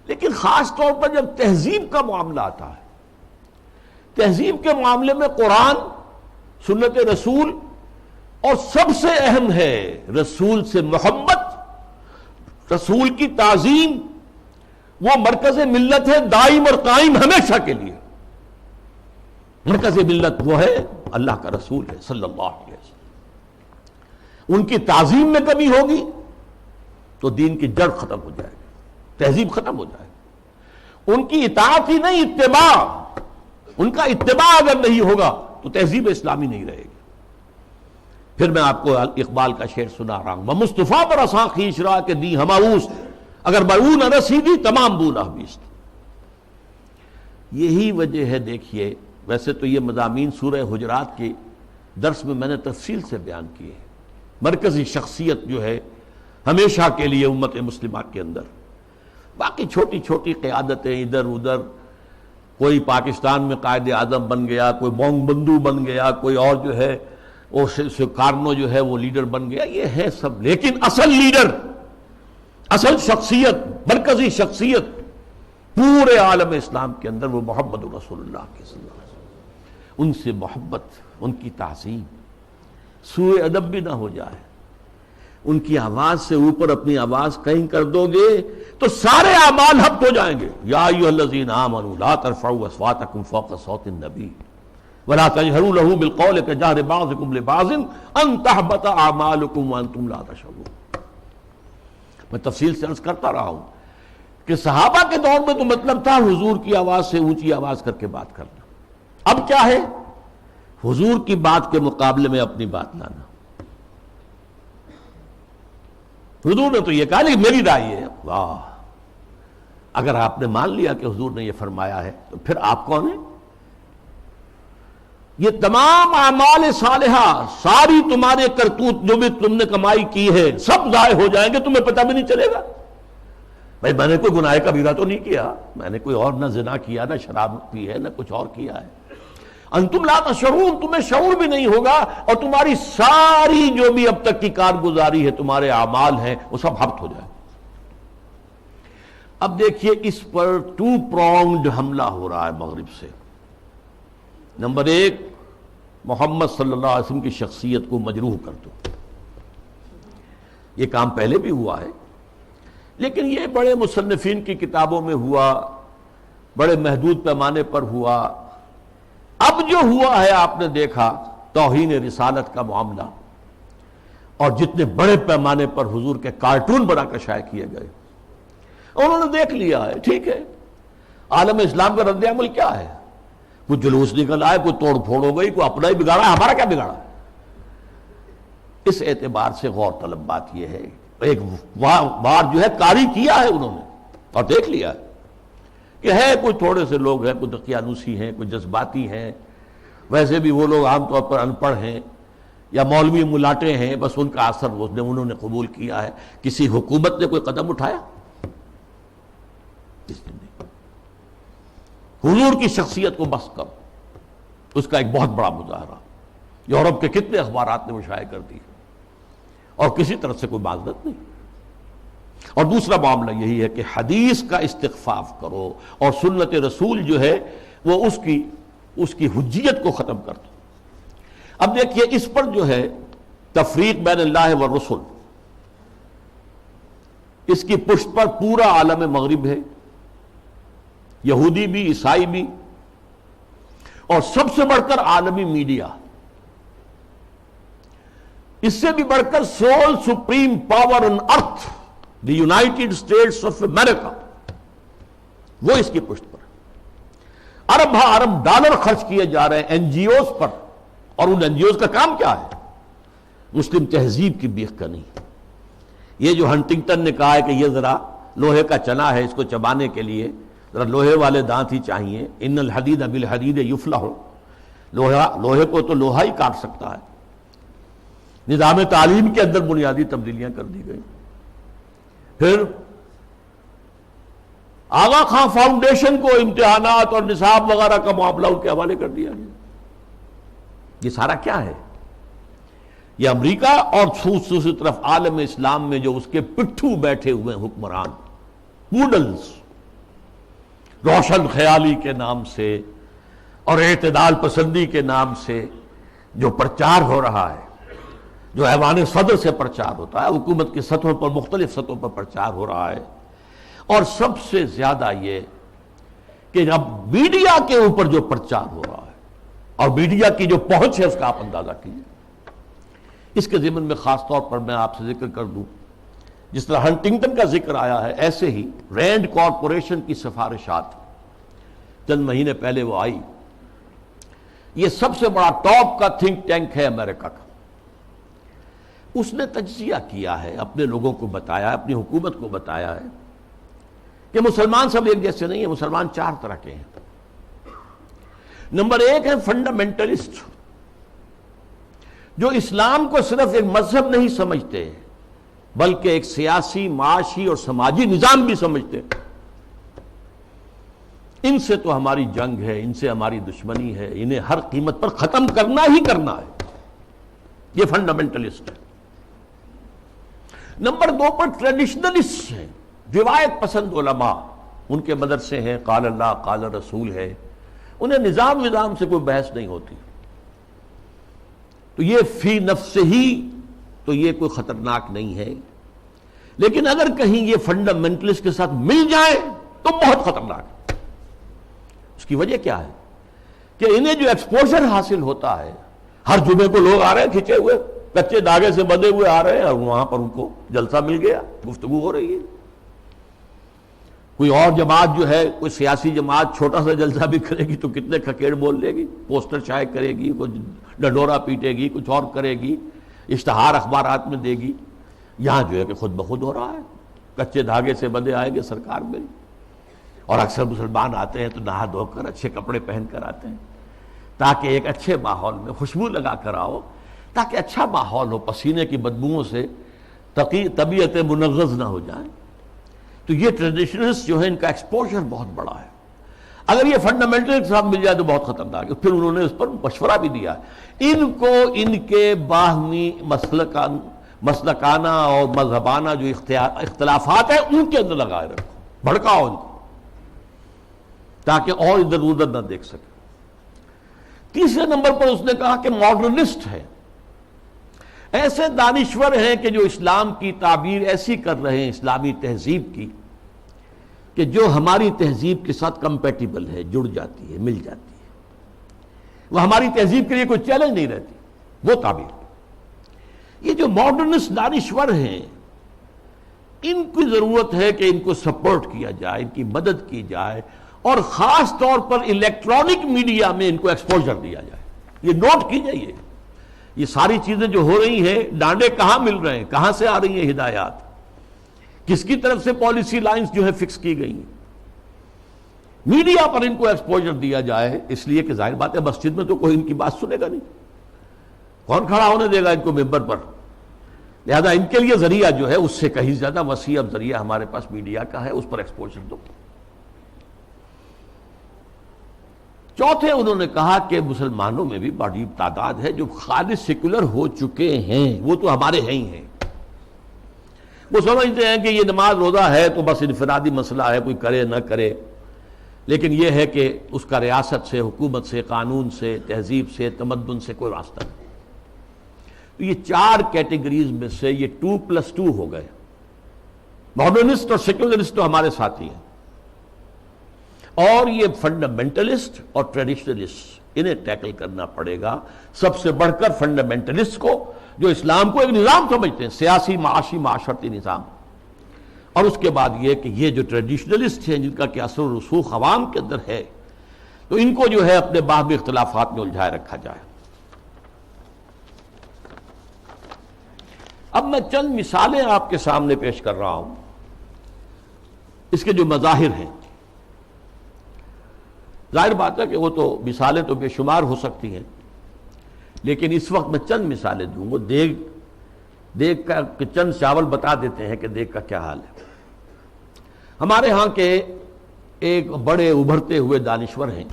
لیکن خاص طور پر جب تہذیب کا معاملہ آتا ہے، تہذیب کے معاملے میں قرآن، سنت رسول، اور سب سے اہم ہے رسول سے محبت، رسول کی تعظیم، وہ مرکز ملت ہے دائم اور قائم ہمیشہ کے لیے۔ مرکز ملت وہ ہے اللہ کا رسول ہے صلی اللہ علیہ وسلم۔ ان کی تعظیم میں کمی ہوگی تو دین کی جڑ ختم ہو جائے گی، تہذیب ختم ہو جائے گی۔ ان کی اطاعت ہی نہیں، اتباع، ان کا اتباع اگر نہیں ہوگا تو تہذیب اسلامی نہیں رہے گی۔ پھر میں آپ کو اقبال کا شعر سنا رہا ہوں، مصطفیٰ پر اساں خیش را کے دی ہماؤس، اگر بہو نہ رسیدی تمام بولا بیست۔ یہی وجہ ہے، دیکھیے ویسے تو یہ مضامین سورہ حجرات کے درس میں نے تفصیل سے بیان کیے، مرکزی شخصیت جو ہے ہمیشہ کے لیے امت مسلمہ کے اندر، باقی چھوٹی چھوٹی قیادتیں ادھر ادھر، کوئی پاکستان میں قائد اعظم بن گیا، کوئی بونگ بندو بن گیا، کوئی اور جو ہے وہ کارنو جو ہے وہ لیڈر بن گیا، یہ ہے سب، لیکن اصل لیڈر، اصل شخصیت، مرکزی شخصیت پورے عالم اسلام کے اندر وہ محمد رسول اللہ کے صلی اللہ علیہ وسلم۔ ان سے محبت، ان کی تعظیم، سوء ادب بھی نہ ہو جائے، ان کی آواز سے اوپر اپنی آواز کہیں کر دو گے تو سارے اعمال ہبط ہو جائیں گے۔ یا ایھا الذین آمنوا لا ترفعوا اصواتکم فوق صوت النبی ولا تجهروا له بالقول كجهر بعضكم لبعض ان تحبط اعمالكم وانتم لا تشعرون۔ میں تفصیل سے عرض کرتا رہا ہوں کہ صحابہ کے دور میں تو مطلب تھا حضور کی آواز سے اونچی آواز کر کے بات کرنا، اب کیا ہے؟ حضور کی بات کے مقابلے میں اپنی بات لانا۔ حضور نے تو یہ کہا لیکن میری رائے ہے، واہ، اگر آپ نے مان لیا کہ حضور نے یہ فرمایا ہے تو پھر آپ کون ہیں؟ یہ تمام اعمال صالحہ، ساری تمہارے کرتوت جو بھی تم نے کمائی کی ہے سب ضائع ہو جائیں گے، تمہیں پتہ بھی نہیں چلے گا۔ بھائی میں نے کوئی گناہ کبیرہ تو نہیں کیا، میں نے کوئی اور نہ زنا کیا، نہ شراب پی ہے، نہ کچھ اور کیا ہے۔ انتم لا تشعرون، تمہیں شعور بھی نہیں ہوگا، اور تمہاری ساری جو بھی اب تک کی کارگزاری ہے، تمہارے اعمال ہیں، وہ سب ہبط ہو جائے۔ اب دیکھیے اس پر ٹو پرونگڈ حملہ ہو رہا ہے مغرب سے۔ نمبر ایک، محمد صلی اللہ علیہ وسلم کی شخصیت کو مجروح کر دو۔ یہ کام پہلے بھی ہوا ہے، لیکن یہ بڑے مصنفین کی کتابوں میں ہوا، بڑے محدود پیمانے پر ہوا۔ اب جو ہوا ہے آپ نے دیکھا توہین رسالت کا معاملہ، اور جتنے بڑے پیمانے پر حضور کے کارٹون بنا کر شائع کیے گئے، انہوں نے دیکھ لیا ہے، ٹھیک ہے، عالم اسلام کا رد عمل کیا ہے؟ کوئی جلوس نکل آئے، کوئی توڑ پھوڑ ہو گئی، کوئی اپنا ہی بگاڑا، ہمارا کیا بگاڑا؟ اس اعتبار سے غور طلب بات یہ ہے، ایک بار جو ہے کاری کیا ہے انہوں نے اور دیکھ لیا ہے کہ ہے کوئی تھوڑے سے لوگ ہیں، کوئی دقیانوسی ہیں، کوئی جذباتی ہیں، ویسے بھی وہ لوگ عام طور پر ان پڑھ ہیں یا مولوی ملاٹے ہیں، بس ان کا اثر انہوں نے قبول کیا ہے۔ کسی حکومت نے کوئی قدم اٹھایا؟ کس نے نہیں۔ حضور کی شخصیت کو بس کر، اس کا ایک بہت بڑا مظاہرہ یورپ کے کتنے اخبارات نے وہ شائع کر دی، اور کسی طرف سے کوئی معذرت نہیں۔ اور دوسرا معاملہ یہی ہے کہ حدیث کا استخفاف کرو، اور سنت رسول جو ہے وہ اس کی حجیت کو ختم کر دو۔ اب دیکھیے اس پر جو ہے تفریق بین اللہ والرسل، اس کی پشت پر پورا عالم مغرب ہے، یہودی بھی، عیسائی بھی، اور سب سے بڑھ کر عالمی میڈیا، اس سے بھی بڑھ کر civil supreme power on earth, the United States of America, وہ اس کی پشت پر ارب ہا ارب ڈالر خرچ کیے جا رہے ہیں این جی اوز پر، اور ان این جی اوز کا کام کیا ہے؟ مسلم تہذیب کی بیخ کا نہیں۔ یہ جو ہنٹنگٹن نے کہا ہے کہ یہ ذرا لوہے کا چنا ہے، اس کو چبانے کے لیے ذرا لوہے والے دانت ہی چاہیے، ان الحدید بالحدید یفلح، لوہے کو تو لوہا ہی کاٹ سکتا ہے۔ نظام تعلیم کے اندر بنیادی تبدیلیاں کر دی گئی۔ پھر آغا خان فاؤنڈیشن کو امتحانات اور نصاب وغیرہ کا معاملہ ان کے حوالے کر دیا گیا۔ یہ سارا کیا ہے؟ یہ امریکہ اور دوسری طرف عالم اسلام میں جو اس کے پٹھو بیٹھے ہوئے حکمران، پوڈلز، روشن خیالی کے نام سے اور اعتدال پسندی کے نام سے جو پرچار ہو رہا ہے، جو ایوان صدر سے پرچار ہوتا ہے، حکومت کی سطحوں پر، مختلف سطحوں پر پرچار ہو رہا ہے، اور سب سے زیادہ یہ کہ اب میڈیا کے اوپر جو پرچار ہو رہا ہے اور میڈیا کی جو پہنچ ہے اس کا آپ اندازہ کیجیے۔ اس کے ضمن میں خاص طور پر میں آپ سے ذکر کر دوں، جس طرح ہنٹنگٹن کا ذکر آیا ہے، ایسے ہی رینڈ کارپوریشن کی سفارشات چند مہینے پہلے وہ آئی یہ سب سے بڑا ٹاپ کا تھنک ٹینک ہے امریکہ کا. اس نے تجزیہ کیا ہے، اپنے لوگوں کو بتایا، اپنی حکومت کو بتایا ہے کہ مسلمان سب ایک جیسے نہیں ہیں، مسلمان 4 طرح کے ہیں. نمبر 1 ہے فنڈامنٹلسٹ، جو اسلام کو صرف ایک مذہب نہیں سمجھتے بلکہ ایک سیاسی، معاشی اور سماجی نظام بھی سمجھتے. ان سے تو ہماری جنگ ہے، ان سے ہماری دشمنی ہے، انہیں ہر قیمت پر ختم کرنا ہی کرنا ہے. یہ فنڈامنٹلسٹ ہے. نمبر 2 پر ٹریڈیشنلسٹ ہیں، روایت پسند علماء، ان کے مدرسے ہیں، قال اللہ قال رسول ہے، انہیں نظام سے کوئی بحث نہیں ہوتی. تو یہ فی نفس ہی تو یہ کوئی خطرناک نہیں ہے، لیکن اگر کہیں یہ فنڈامنٹلسٹ کے ساتھ مل جائے تو بہت خطرناک ہے. اس کی وجہ کیا ہے کہ انہیں جو ایکسپوژر حاصل ہوتا ہے، ہر جمعے کو لوگ آ رہے ہیں کھچے ہوئے، کچے دھاگے سے بندھے ہوئے آ رہے ہیں، اور وہاں پر ان کو جلسہ مل گیا، گفتگو ہو رہی ہے. کوئی اور جماعت جو ہے، کوئی سیاسی جماعت چھوٹا سا جلسہ بھی کرے گی تو کتنے کھکیڑ بول لے گی، پوسٹر شائع کرے گی، کوئی ڈنڈورا پیٹے گی، کچھ اور کرے گی، اشتہار اخبارات میں دے گی. یہاں جو ہے کہ خود بخود ہو رہا ہے، کچے دھاگے سے بندھے آئیں گے سرکار میں. اور اکثر مسلمان آتے ہیں تو نہا دھو کر اچھے کپڑے پہن کر آتے ہیں تاکہ ایک اچھے ماحول میں خوشبو لگا کر آؤ، تاکہ اچھا ماحول ہو، پسینے کی بدبوؤں سے طبیعت منغص نہ ہو جائیں. تو یہ ٹریڈیشنلسٹ جو ہے ان کا ایکسپوژر بہت بڑا ہے. اگر یہ فنڈامنٹل کے ساتھ مل جائے تو بہت خطرناک ہے. پھر انہوں نے اس پر مشورہ بھی دیا، ان کو ان کے باہمی مسلکانہ اور مذہبانہ جو اختلافات ہیں ان کے اندر لگائے رکھو، بھڑکاؤ ان کو تاکہ اور ادھر ادھر نہ دیکھ سکے. تیسرے نمبر پر اس نے کہا کہ ماڈرنسٹ ہے، ایسے دانشور ہیں کہ جو اسلام کی تعبیر ایسی کر رہے ہیں اسلامی تہذیب کی کہ جو ہماری تہذیب کے ساتھ کمپیٹیبل ہے، جڑ جاتی ہے، مل جاتی ہے، وہ ہماری تہذیب کے لیے کوئی چیلنج نہیں رہتی، وہ تعبیر. یہ جو ماڈرنسٹ دانشور ہیں ان کی ضرورت ہے کہ ان کو سپورٹ کیا جائے، ان کی مدد کی جائے، اور خاص طور پر الیکٹرانک میڈیا میں ان کو ایکسپوژر دیا جائے. یہ نوٹ کیجئے، یہ ساری چیزیں جو ہو رہی ہیں، ڈانڈے کہاں مل رہے ہیں، کہاں سے آ رہی ہیں ہدایات، کس کی طرف سے پالیسی لائنز جو ہے فکس کی گئی ہیں. میڈیا پر ان کو ایکسپوژر دیا جائے، اس لیے کہ ظاہر بات ہے مسجد میں تو کوئی ان کی بات سنے گا نہیں، کون کھڑا ہونے دے گا ان کو ممبر پر. لہذا ان کے لیے ذریعہ جو ہے اس سے کہیں زیادہ وسیع اب ذریعہ ہمارے پاس میڈیا کا ہے، اس پر ایکسپوژر دو. چوتھے انہوں نے کہا کہ مسلمانوں میں بھی بڑی تعداد ہے جو خالص سیکولر ہو چکے ہیں، وہ تو ہمارے ہیں ہی ہیں. وہ سمجھتے ہیں کہ یہ نماز روزہ ہے تو بس انفرادی مسئلہ ہے، کوئی کرے نہ کرے، لیکن یہ ہے کہ اس کا ریاست سے، حکومت سے، قانون سے، تہذیب سے، تمدن سے کوئی راستہ نہیں. تو یہ 4 کیٹیگریز میں سے یہ 2+2 ہو گئے. ماڈرنسٹ اور سیکولرسٹ تو ہمارے ساتھی ہیں، اور یہ فنڈامنٹلسٹ اور ٹریڈیشنلسٹ انہیں ٹیکل کرنا پڑے گا. سب سے بڑھ کر فنڈامنٹلسٹ کو جو اسلام کو ایک نظام سمجھتے ہیں، سیاسی، معاشی، معاشرتی نظام، اور اس کے بعد یہ کہ یہ جو ٹریڈیشنلسٹ ہیں جن کا کہ اثر و رسوخ عوام کے اندر ہے، تو ان کو جو ہے اپنے باہمی اختلافات میں الجھائے رکھا جائے. اب میں چند مثالیں آپ کے سامنے پیش کر رہا ہوں اس کے جو مظاہر ہیں. ظاہر بات ہے کہ وہ تو مثالیں تو بے شمار ہو سکتی ہیں، لیکن اس وقت میں چند مثالیں دوں گا. دیگ کا چند چاول بتا دیتے ہیں کہ دیگ کا کیا حال ہے. ہمارے ہاں کے ایک بڑے ابھرتے ہوئے دانشور ہیں،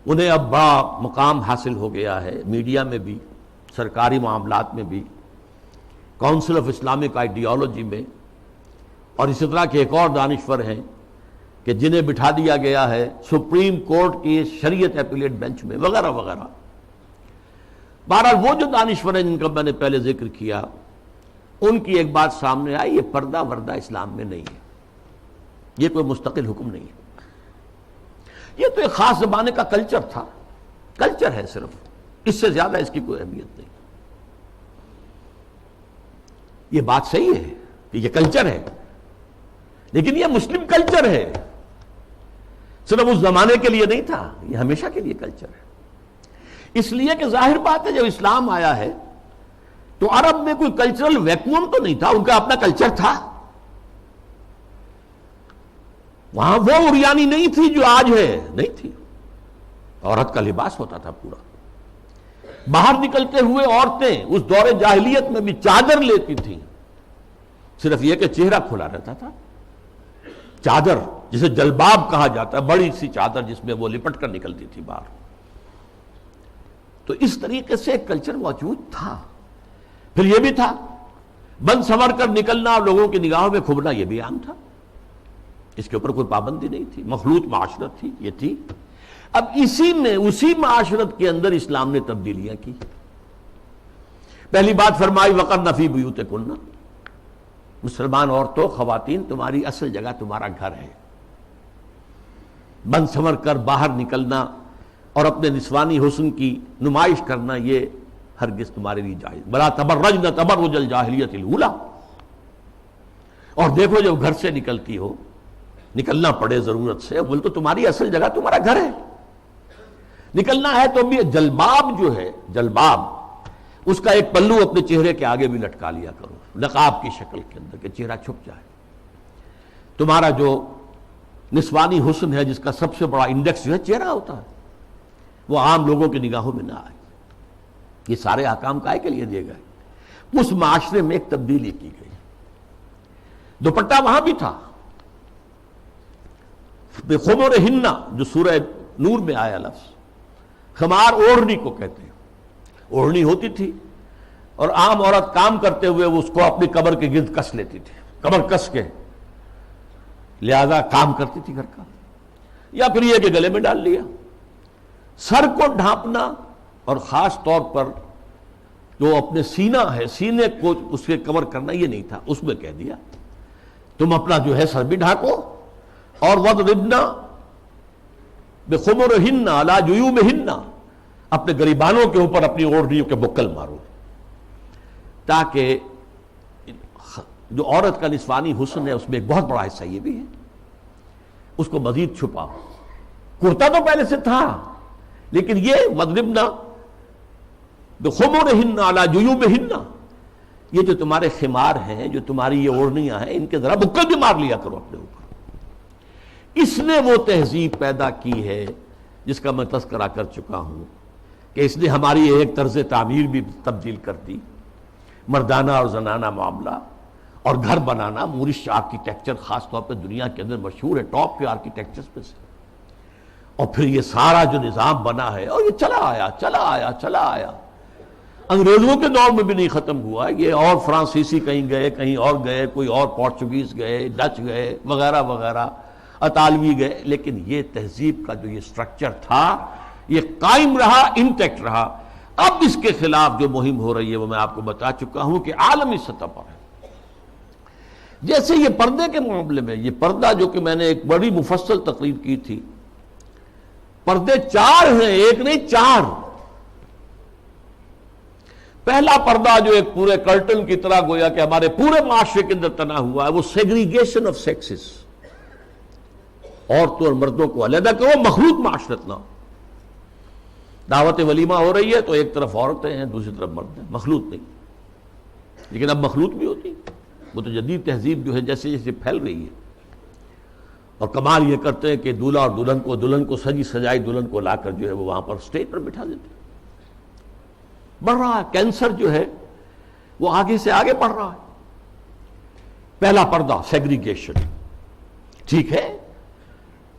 انہیں اب بڑا مقام حاصل ہو گیا ہے، میڈیا میں بھی، سرکاری معاملات میں بھی، کونسل آف اسلامک آئیڈیالوجی میں، اور اسی طرح کے ایک اور دانشور ہیں کہ جنہیں بٹھا دیا گیا ہے سپریم کورٹ کی شریعت اپیلیٹ بینچ میں، وغیرہ وغیرہ. بہرحال وہ جو دانشور ہیں جن کا میں نے پہلے ذکر کیا، ان کی ایک بات سامنے آئی، یہ پردہ وردہ اسلام میں نہیں ہے، یہ کوئی مستقل حکم نہیں ہے، یہ تو ایک خاص زمانے کا کلچر تھا، کلچر ہے صرف، اس سے زیادہ اس کی کوئی اہمیت نہیں. یہ بات صحیح ہے کہ یہ کلچر ہے، لیکن یہ مسلم کلچر ہے. صرف اس زمانے کے لیے نہیں تھا، یہ ہمیشہ کے لیے کلچر ہے۔ اس لیے کہ ظاہر بات ہے جب اسلام آیا ہے تو عرب میں کوئی کلچرل ویکیوم تو نہیں تھا، ان کا اپنا کلچر تھا۔ وہاں وہ عریانی نہیں تھی جو آج ہے، نہیں تھی۔ عورت کا لباس ہوتا تھا پورا۔ باہر نکلتے ہوئے عورتیں اس دور جاہلیت میں بھی چادر لیتی تھیں، صرف یہ کہ چہرہ کھلا رہتا تھا۔ چادر جسے جلباب کہا جاتا ہے، بڑی سی چادر جس میں وہ لپٹ کر نکلتی تھی باہر۔ تو اس طریقے سے ایک کلچر موجود تھا۔ پھر یہ بھی تھا بند سنور کر نکلنا اور لوگوں کی نگاہوں میں کھبنا، یہ بھی عام تھا، اس کے اوپر کوئی پابندی نہیں تھی، مخلوط معاشرت تھی، یہ تھی۔ اب اسی معاشرت کے اندر اسلام نے تبدیلیاں کی۔ پہلی بات فرمائی وَقَرْنَ فِي بُيُوتِكُنَّ، مسلمان عورتوں، خواتین، تمہاری اصل جگہ تمہارا گھر ہے۔ بند سنور کر باہر نکلنا اور اپنے نسوانی حسن کی نمائش کرنا یہ ہرگز تمہارے لیے جائز۔ بلا تبرجن تبرج الجاہلیت الاولی، اور دیکھو جب گھر سے نکلتی ہو، نکلنا پڑے ضرورت سے، بول تو تمہاری اصل جگہ تمہارا گھر ہے۔ نکلنا ہے تو بھی جلباب جو ہے، جلباب اس کا ایک پلو اپنے چہرے کے آگے بھی لٹکا لیا کرو، نقاب کی شکل کے اندر، کہ چہرہ چھپ جائے۔ تمہارا جو نسوانی حسن ہے، جس کا سب سے بڑا انڈیکس جو ہے چہرہ ہوتا ہے، وہ عام لوگوں کی نگاہوں میں نہ آئے۔ یہ سارے احکام کائے کے لیے دیے گئے۔ اس معاشرے میں ایک تبدیلی کی گئی۔ دوپٹہ وہاں بھی تھا، بِخُمُرِهِنَّ جو سورہ نور میں آیا لفظ، خمار اوڑھنی کو کہتے ہیں۔ اوڑھنی ہوتی تھی اور عام عورت کام کرتے ہوئے اس کو اپنی کمر کے گرد کس لیتی تھی، کمر کس کے، لہذا کام کرتی تھی گھر کا، یا پھر یہ کہ گلے میں ڈال لیا۔ سر کو ڈھانپنا اور خاص طور پر جو اپنے سینہ ہے، سینے کو اس کے کور کرنا، یہ نہیں تھا، اس میں کہہ دیا تم اپنا جو ہے سر بھی ڈھانکو، اور وَضْرِبْنَ بِخُمُرِهِنَّ عَلَى جُيُوبِهِنَّ، اپنے گریبانوں کے اوپر اپنی اوڑھنیوں کے بکل مارو، تاکہ جو عورت کا نسوانی حسن ہے اس میں ایک بہت بڑا حصہ یہ بھی ہے، اس کو مزید چھپاؤ۔ کرتا تو پہلے سے تھا، لیکن یہ وَضْرِبْنَ بِخُمُرِهِنَّ عَلَى جُيُوبِهِنَّ، یہ جو تمہارے خمار ہیں، جو تمہاری یہ اوڑھنیاں ہیں، ان کے ذرا بکل بھی مار لیا کرو اپنے اوپر۔ اس نے وہ تہذیب پیدا کی ہے جس کا میں تذکرہ کر چکا ہوں کہ اس نے ہماری ایک طرز تعمیر بھی تبدیل کر دی، مردانہ اور زنانہ معاملہ، اور گھر بنانا، مورش آرکیٹیکچر خاص طور پہ دنیا کے اندر مشہور ہے، ٹاپ کے آرکیٹیکچرز میں سے۔ اور پھر یہ سارا جو نظام بنا ہے، اور یہ چلا آیا، انگریزوں کے دور میں بھی نہیں ختم ہوا یہ، اور فرانسیسی کہیں گئے، کہیں اور گئے، کوئی اور پورچوگیز گئے، ڈچ گئے، وغیرہ وغیرہ، اطالوی گئے، لیکن یہ تہذیب کا جو یہ سٹرکچر تھا یہ قائم رہا، انٹیکٹ رہا۔ اب اس کے خلاف جو مہم ہو رہی ہے وہ میں آپ کو بتا چکا ہوں کہ عالمی سطح پر ہے۔ جیسے یہ پردے کے معاملے میں، یہ پردہ جو کہ میں نے ایک بڑی مفصل تقریر کی تھی، پردے 4 ہیں، ایک نہیں 4۔ پہلا پردہ جو ایک پورے کرٹن کی طرح گویا کہ ہمارے پورے معاشرے کے اندر تنا ہوا ہے، وہ سیگریگیشن آف سیکسز، عورتوں اور مردوں کو علیحدہ کرو، مخلوط معاشرت نہ ہو۔ دعوت ولیمہ ہو رہی ہے تو ایک طرف عورتیں ہیں، دوسری طرف مرد ہیں، مخلوط نہیں۔ لیکن اب مخلوط بھی ہوتی، وہ تو جدید تہذیب جو ہے جیسے جیسے پھیل رہی ہے، اور کمال یہ کرتے ہیں کہ دولہا اور دلہن کو سجی سجائی دلہن کو لا کر جو ہے وہ وہاں پر اسٹیج پر بٹھا دیتے ہیں۔ بڑھ رہا ہے کینسر جو ہے وہ آگے سے آگے بڑھ رہا ہے۔ پہلا پردہ سیگریگیشن، ٹھیک ہے،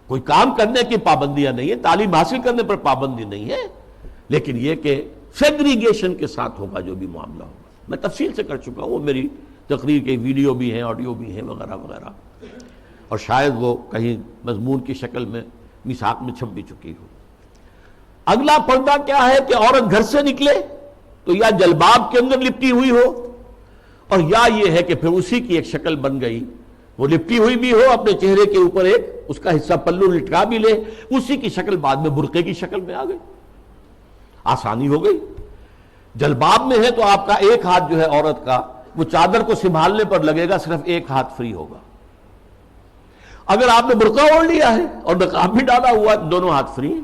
کوئی کام کرنے کی پابندیاں نہیں ہے، تعلیم حاصل کرنے پر پابندی نہیں ہے، لیکن یہ کہ سیگریگیشن کے ساتھ ہوگا جو بھی معاملہ ہوگا۔ میں تفصیل سے کر چکا ہوں، وہ میری تقریر کے ویڈیو بھی ہیں، آڈیو بھی ہیں، وغیرہ وغیرہ، اور شاید وہ کہیں مضمون کی شکل میں میثاق میں چھپ بھی چکی ہو۔ اگلا پردہ کیا ہے کہ عورت گھر سے نکلے تو یا جلباب کے اندر لپٹی ہوئی ہو، اور یا یہ ہے کہ پھر اسی کی ایک شکل بن گئی، وہ لپٹی ہوئی بھی ہو، اپنے چہرے کے اوپر ایک اس کا حصہ پلو لٹکا بھی لے، اسی کی شکل بعد میں برقعے کی شکل میں آ گئی، آسانی ہو گئی۔ جلباب میں ہے تو آپ کا ایک ہاتھ جو ہے عورت کا وہ چادر کو سنبھالنے پر لگے گا، صرف ایک ہاتھ فری ہوگا، اگر آپ نے برقع اوڑھ لیا ہے اور نقاب بھی ڈالا ہوا ہے، دونوں ہاتھ فری ہیں.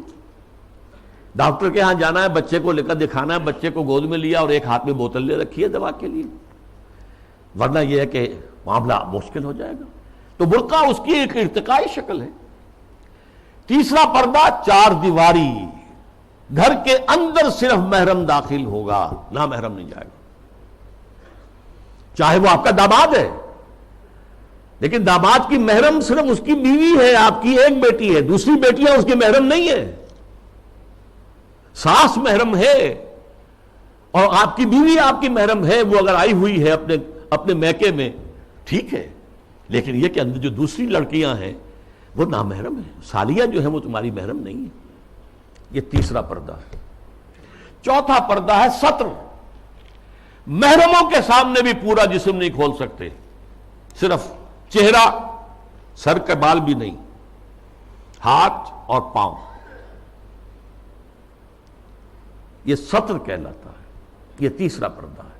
ڈاکٹر کے ہاں جانا ہے، بچے کو لے کر دکھانا ہے، بچے کو گود میں لیا اور ایک ہاتھ میں بوتل لے رکھی ہے دوا کے لیے، ورنہ یہ ہے کہ معاملہ مشکل ہو جائے گا. تو برقع اس کی ایک ارتقائی شکل ہے. تیسرا پردہ چار دیواری، گھر کے اندر صرف محرم داخل ہوگا، نہ محرم نہیں جائے گا، چاہے وہ آپ کا داماد ہے. لیکن داماد کی محرم صرف اس کی بیوی ہے، آپ کی ایک بیٹی ہے، دوسری بیٹیاں اس کی محرم نہیں ہے. ساس محرم ہے اور آپ کی بیوی آپ کی محرم ہے، وہ اگر آئی ہوئی ہے اپنے میکے میں ٹھیک ہے، لیکن یہ کہ اندر جو دوسری لڑکیاں ہیں وہ نامحرم ہیں، سالیاں جو ہیں وہ تمہاری محرم نہیں ہیں. یہ تیسرا پردہ ہے. چوتھا پردہ ہے ستر. محرموں کے سامنے بھی پورا جسم نہیں کھول سکتے، صرف چہرہ، سر کے بال بھی نہیں، ہاتھ اور پاؤں. یہ ستر کہلاتا ہے. یہ تیسرا پردہ ہے.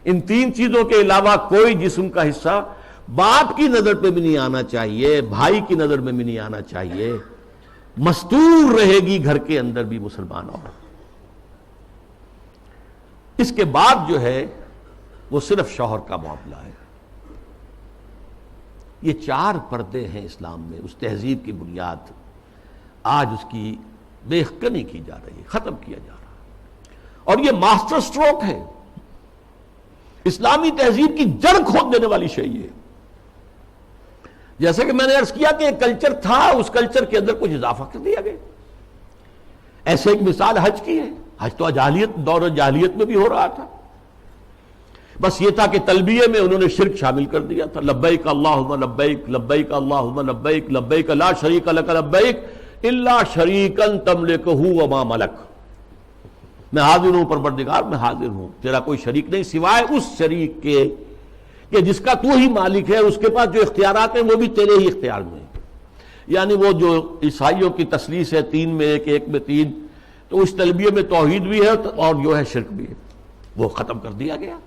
ان تین چیزوں کے علاوہ کوئی جسم کا حصہ باپ کی نظر پہ بھی نہیں آنا چاہیے، بھائی کی نظر میں بھی نہیں آنا چاہیے. مستور رہے گی گھر کے اندر بھی مسلمان عورت. اس کے بعد جو ہے وہ صرف شوہر کا معاملہ ہے. یہ چار پردے ہیں اسلام میں. اس تہذیب کی بنیاد آج اس کی بے خکنی کی جا رہی ہے، ختم کیا جا رہا ہے، اور یہ ماسٹر سٹروک ہے. اسلامی تہذیب کی جڑ کھود دینے والی شے یہ. جیسے کہ میں نے عرض کیا کہ ایک کلچر تھا، اس کلچر کے اندر کچھ اضافہ کر دیا گیا. ایسے ایک مثال حج کی ہے. حج تو دور جاہلیت میں بھی ہو رہا تھا، بس یہ تھا کہ تلبیہ میں انہوں نے شرک شامل کر دیا تھا. لبیک اللہم لبیک، لبیک اللہم لبیک، لبیک لا شریک لک لبیک الا شریکا تملکہ وما ملک. میں حاضر ہوں پروردگار، میں حاضر ہوں، تیرا کوئی شریک نہیں سوائے اس شریک کے کہ جس کا تو ہی مالک ہے. اس کے پاس جو اختیارات ہیں وہ بھی تیرے ہی اختیار میں ہیں. یعنی وہ جو عیسائیوں کی تثلیث ہے، تین میں ایک، ایک میں تین، تو اس تلبیہ میں توحید بھی ہے اور جو ہے شرک بھی ہے، وہ ختم کر دیا گیا.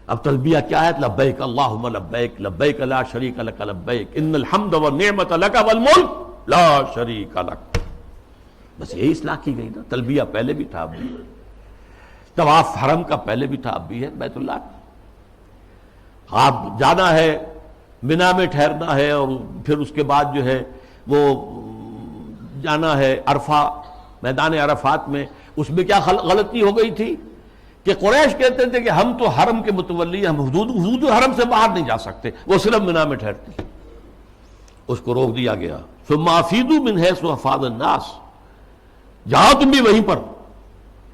اب تلبیہ کیا ہے؟ لبیک اللہم لبیک، لبیک لا شریک لک لبیک، ان الحمد والنعمت لک والملک لا شریک لک. بس یہی اصلاح کی گئی نا. تلبیہ پہلے بھی تھا، اب بھی. طواف حرم کا پہلے بھی تھا، اب بھی ہے. بیت اللہ آپ جانا ہے، منا میں ٹھہرنا ہے، اور پھر اس کے بعد جو ہے وہ جانا ہے عرفہ، میدان عرفات میں. اس میں کیا غلطی ہو گئی تھی کہ قریش کہتے تھے کہ ہم تو حرم کے متولی، ہم حدود حرم سے باہر نہیں جا سکتے، وہ صرف منا میں ٹھہرتے. اس کو روک دیا گیا. ثم افیضوا من حیث افاض الناس، جاؤ تم بھی وہیں پر،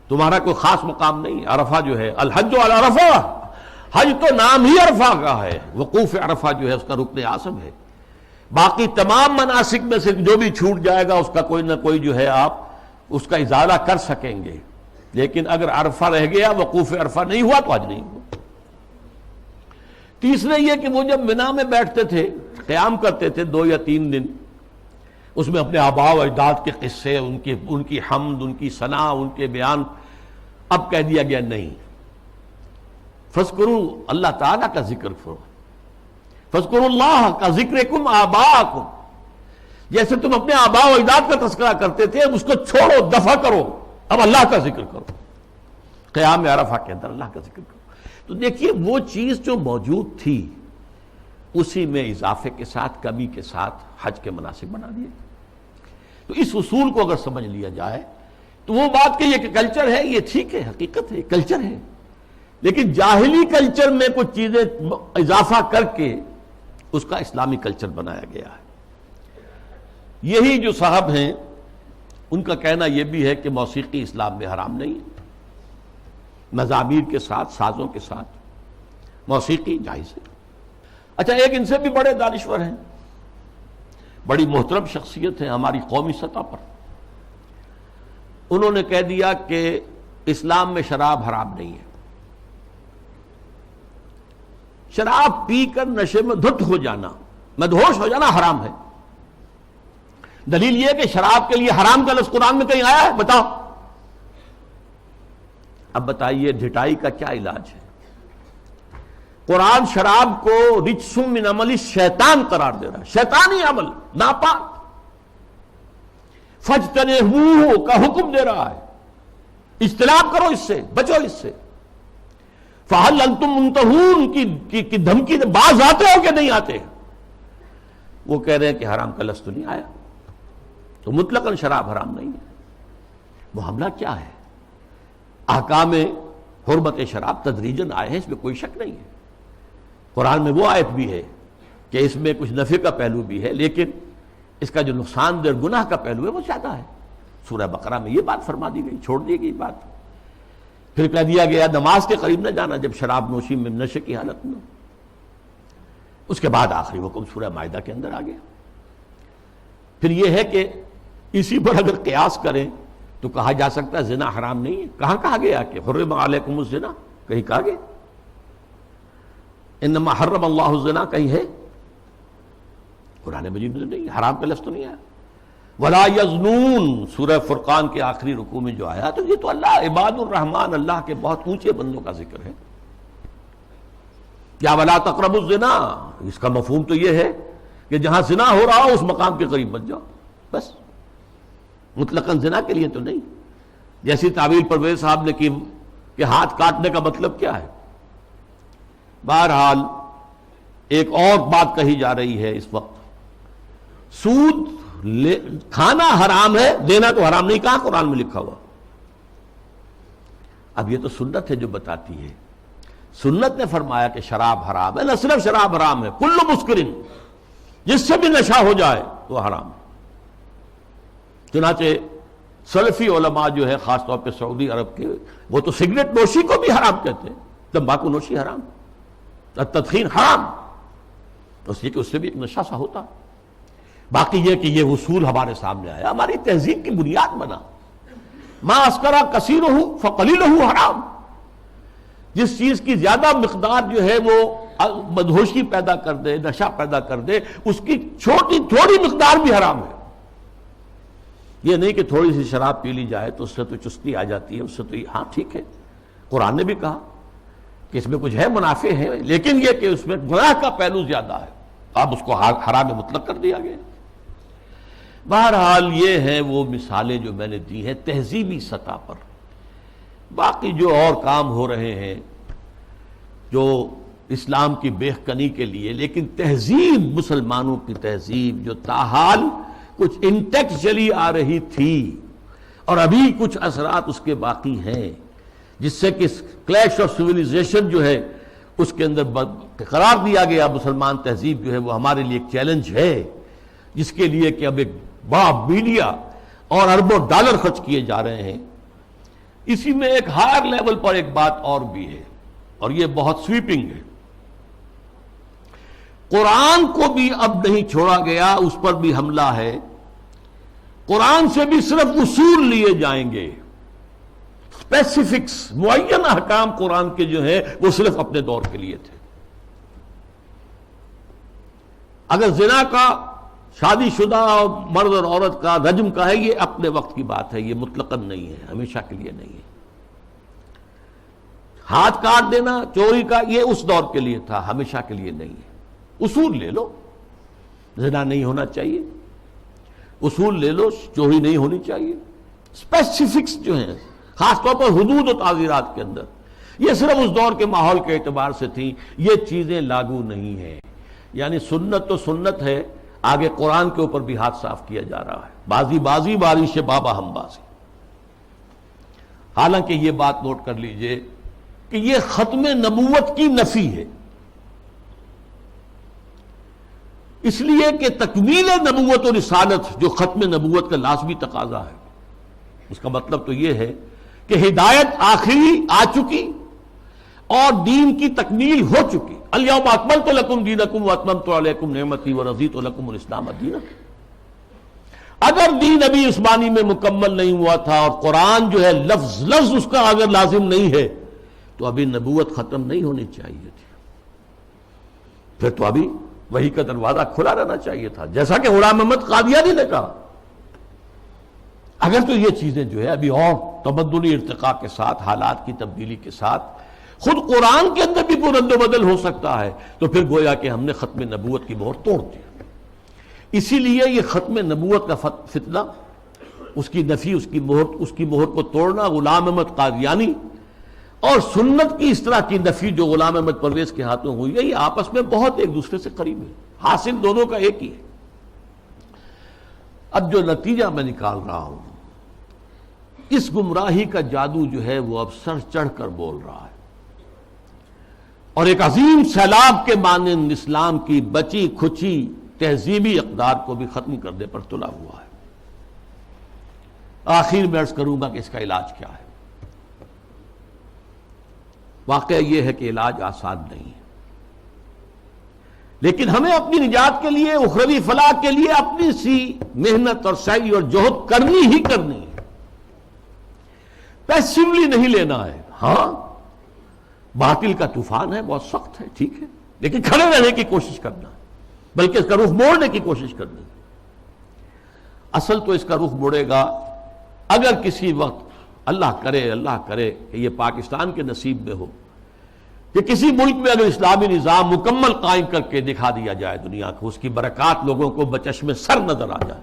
تمہارا کوئی خاص مقام نہیں. عرفہ جو ہے، الحج علی عرفہ، حج تو نام ہی عرفہ کا ہے. وقوف عرفہ جو ہے اس کا رکن اعظم ہے. باقی تمام مناسک میں سے جو بھی چھوٹ جائے گا اس کا کوئی نہ کوئی جو ہے آپ اس کا ازالہ کر سکیں گے. لیکن اگر عرفہ رہ گیا، وقوف عرفہ نہیں ہوا تو حج نہیں ہوا. تیسرے یہ کہ وہ جب منا میں بیٹھتے تھے، قیام کرتے تھے 2 یا 3 دن، اس میں اپنے آباء و اجداد کے قصے، ان کی حمد، ان کی ثنا، ان کے بیان. اب کہہ دیا گیا نہیں، فاذکروا، اللہ تعالیٰ کا ذکر کرو. فاذکروا اللہ کا ذکرکم آباءکم، جیسے تم اپنے آباء و اجداد کا تذکرہ کرتے تھے، اب اس کو چھوڑو، دفع کرو، اب اللہ کا ذکر کرو. قیام عرفہ کے اندر اللہ کا ذکر کرو. تو دیکھیے وہ چیز جو موجود تھی اسی میں اضافے کے ساتھ، کمی کے ساتھ حج کے مناسک بنا دیے. تو اس اصول کو اگر سمجھ لیا جائے تو وہ بات کہ یہ کہ کلچر ہے، یہ ٹھیک ہے، حقیقت ہے، کلچر ہے. لیکن جاہلی کلچر میں کچھ چیزیں اضافہ کر کے اس کا اسلامی کلچر بنایا گیا ہے. یہی جو صاحب ہیں ان کا کہنا یہ بھی ہے کہ موسیقی اسلام میں حرام نہیں ہے. مزامیر کے ساتھ، سازوں کے ساتھ موسیقی جائز ہے. اچھا، ایک ان سے بھی بڑے دانشور ہیں، بڑی محترم شخصیت ہیں ہماری قومی سطح پر. انہوں نے کہہ دیا کہ اسلام میں شراب حرام نہیں ہے. شراب پی کر نشے میں دھت ہو جانا، مدہوش ہو جانا حرام ہے. دلیل یہ کہ شراب کے لیے حرام کا لفظ قرآن میں کہیں آیا ہے؟ بتاؤ. اب بتائیے ڈھٹائی کا کیا علاج ہے؟ قرآن شراب کو رجس من عمل شیطان قرار دے رہا ہے، شیطانی عمل، ناپاک۔ فاجتنبوہ کا حکم دے رہا ہے، اجتناب کرو اس سے، بچو اس سے۔ فہل انتم منتہون کی دھمکی دے، باز آتے ہو کہ نہیں آتے؟ وہ کہہ رہے ہیں کہ حرام کا لفظ تو نہیں آیا، تو مطلقاً شراب حرام نہیں ہے۔ معاملہ کیا ہے؟ احکام حرمت شراب تدریجاً آئے ہیں، اس میں کوئی شک نہیں ہے۔ قرآن میں وہ آیت بھی ہے کہ اس میں کچھ نفع کا پہلو بھی ہے، لیکن اس کا جو نقصان دہ گناہ کا پہلو ہے وہ زیادہ ہے۔ سورہ بقرہ میں یہ بات فرما دی گئی، چھوڑ دی گئی بات۔ پھر کہہ دیا گیا نماز کے قریب نہ جانا جب شراب نوشی میں نشے کی حالت میں۔ اس کے بعد آخری حکم سورہ مائدہ کے اندر آ گیا۔ پھر یہ ہے کہ اسی پر اگر قیاس کریں تو کہا جا سکتا ہے زنا حرام نہیں ہے۔ کہاں کہا گیا کہ حرم علیکم الزنا؟ کہیں کہا گیا انما حرم اللہ الزنا؟ کہیں ہے؟ قرآن مجید میں نہیں، حرام کا لفظ تو نہیں آیا۔ ولا یزنون سورہ فرقان کے آخری رکوع میں جو آیا تو یہ تو اللہ عباد الرحمن، اللہ کے بہت اونچے بندوں کا ذکر ہے۔ یا ولا تقربوا الزنا، اس کا مفہوم تو یہ ہے کہ جہاں زنا ہو رہا ہو اس مقام کے قریب مت جاؤ، بس۔ مطلقاً زنا کے لیے تو نہیں، جیسی تعویل پرویز صاحب نے کی کہ ہاتھ کاٹنے کا مطلب کیا ہے۔ بہرحال ایک اور بات کہی جا رہی ہے اس وقت، سود کھانا حرام ہے، دینا تو حرام نہیں، کہاں قرآن میں لکھا ہوا؟ اب یہ تو سنت ہے جو بتاتی ہے۔ سنت نے فرمایا کہ شراب حرام ہے، نہ صرف شراب حرام ہے، کل مسکرن، جس سے بھی نشہ ہو جائے وہ حرام ہے۔ چنانچہ سلفی علماء جو ہے خاص طور پہ سعودی عرب کے، وہ تو سگریٹ نوشی کو بھی حرام کہتے ہیں، تمباکو نوشی حرام، تدخین حرام، اس لیے کہ اس سے بھی ایک نشہ سا ہوتا۔ باقی یہ کہ یہ اصول ہمارے سامنے آیا، ہماری تہذیب کی بنیاد بنا۔ ما اسکرا کثیرہ فقلیلہ حرام، جس چیز کی زیادہ مقدار جو ہے وہ مدہوشی پیدا کر دے، نشہ پیدا کر دے، اس کی تھوڑی مقدار بھی حرام ہے۔ یہ نہیں کہ تھوڑی سی شراب پی لی جائے تو اس سے تو چستی آ جاتی ہے، اس سے تو ہاں ٹھیک ہے، قرآن نے بھی کہا کہ اس میں کچھ ہے منافع ہے، لیکن یہ کہ اس میں گناہ کا پہلو زیادہ ہے، اب اس کو حرام مطلق کر دیا گیا۔ بہرحال یہ ہیں وہ مثالیں جو میں نے دی ہیں تہذیبی سطح پر۔ باقی جو اور کام ہو رہے ہیں جو اسلام کی بہکنی کے لیے، لیکن تہذیب، مسلمانوں کی تہذیب جو تاحال کچھ انٹیکٹ چلی آ رہی تھی اور ابھی کچھ اثرات اس کے باقی ہیں، جس سے کہ کلیش آف سویلائزیشن جو ہے اس کے اندر قرار دیا گیا مسلمان تہذیب جو ہے وہ ہمارے لیے ایک چیلنج ہے، جس کے لیے کہ اب ایک بڑا میڈیا اور اربوں ڈالر خرچ کیے جا رہے ہیں۔ اسی میں ایک ہائر لیول پر ایک بات اور بھی ہے، اور یہ بہت سویپنگ ہے۔ قرآن کو بھی اب نہیں چھوڑا گیا، اس پر بھی حملہ ہے۔ قرآن سے بھی صرف اصول لیے جائیں گے، اسپیسیفکس، معین احکام قرآن کے جو ہیں وہ صرف اپنے دور کے لیے تھے۔ اگر زنا کا، شادی شدہ مرد اور عورت کا، رجم کا ہے، یہ اپنے وقت کی بات ہے، یہ مطلقاً نہیں ہے، ہمیشہ کے لیے نہیں ہے۔ ہاتھ کاٹ دینا چوری کا، یہ اس دور کے لیے تھا، ہمیشہ کے لیے نہیں ہے۔ اصول لے لو، زنا نہیں ہونا چاہیے، اصول لے لو، چوری نہیں ہونی چاہیے۔ اسپیسیفکس جو ہیں خاص طور پر حدود و تعزیرات کے اندر، یہ صرف اس دور کے ماحول کے اعتبار سے تھیں، یہ چیزیں لاگو نہیں ہیں۔ یعنی سنت تو سنت ہے، آگے قرآن کے اوپر بھی ہاتھ صاف کیا جا رہا ہے، بازی بازی بارش بابا ہم بازی۔ حالانکہ یہ بات نوٹ کر لیجئے کہ یہ ختم نبوت کی نفی ہے، اس لیے کہ تکمیل نبوت و رسالت جو ختم نبوت کا لازمی تقاضا ہے، اس کا مطلب تو یہ ہے کہ ہدایت آخری آ چکی اور دین کی تکمیل ہو چکی۔ الیوم اکملت لکم دینکم واتممت علیکم نعمتی ورضیت لکم الاسلام دینا۔ اگر دین ابھی عثمانی میں مکمل نہیں ہوا تھا اور قرآن جو ہے لفظ لفظ اس کا اگر لازم نہیں ہے تو ابھی نبوت ختم نہیں ہونی چاہیے تھی، پھر تو ابھی وحی کا دروازہ کھلا رہنا چاہیے تھا، جیسا کہ غلام محمد قادیانی نے کہا۔ اگر تو یہ چیزیں جو ہے ابھی اور تمدنی ارتقاء کے ساتھ، حالات کی تبدیلی کے ساتھ خود قرآن کے اندر بھی کوئی رد و بدل ہو سکتا ہے، تو پھر گویا کہ ہم نے ختم نبوت کی مہر توڑ دی۔ اسی لیے یہ ختم نبوت کا فتنہ، اس کی نفی، اس کی مہر کو توڑنا، غلام احمد قادیانی اور سنت کی اس طرح کی نفی جو غلام احمد پرویز کے ہاتھوں ہوئی ہے، یہ آپس میں بہت ایک دوسرے سے قریب ہے، حاصل دونوں کا ایک ہی ہے۔ اب جو نتیجہ میں نکال رہا ہوں، اس گمراہی کا جادو جو ہے وہ اب سر چڑھ کر بول رہا ہے، اور ایک عظیم سیلاب کے مانند اسلام کی بچی کھچی تہذیبی اقدار کو بھی ختم کرنے پر تلا ہوا ہے۔ آخر میں عرض کروں گا کہ اس کا علاج کیا ہے۔ واقعہ یہ ہے کہ علاج آسان نہیں ہے، لیکن ہمیں اپنی نجات کے لیے، اخروی فلاح کے لیے اپنی سی محنت اور سعی اور جہد کرنی ہی کرنی ہے، پیسیولی نہیں لینا ہے۔ ہاں باطل کا طوفان ہے، بہت سخت ہے، ٹھیک ہے، لیکن کھڑے رہنے کی کوشش کرنا، بلکہ اس کا رخ موڑنے کی کوشش کرنی۔ اصل تو اس کا رخ موڑے گا اگر کسی وقت اللہ کرے کہ یہ پاکستان کے نصیب میں ہو کہ کسی ملک میں اگر اسلامی نظام مکمل قائم کر کے دکھا دیا جائے دنیا کو، اس کی برکات لوگوں کو بچشم سر نظر آ جائے،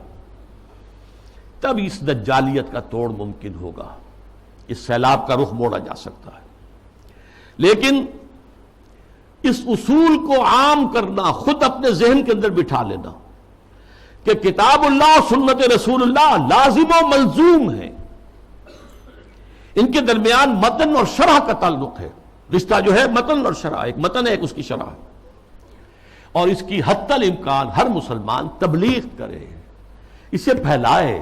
تب اس دجالیت کا توڑ ممکن ہوگا، اس سیلاب کا رخ موڑا جا سکتا ہے۔ لیکن اس اصول کو عام کرنا، خود اپنے ذہن کے اندر بٹھا لینا کہ کتاب اللہ اور سنت رسول اللہ لازم و ملزوم ہے، ان کے درمیان متن اور شرح کا تعلق ہے، رشتہ جو ہے متن اور شرح، ایک متن ہے ایک اس کی شرح ہے، اور اس کی حتی الامکان ہر مسلمان تبلیغ کرے، اسے پھیلائے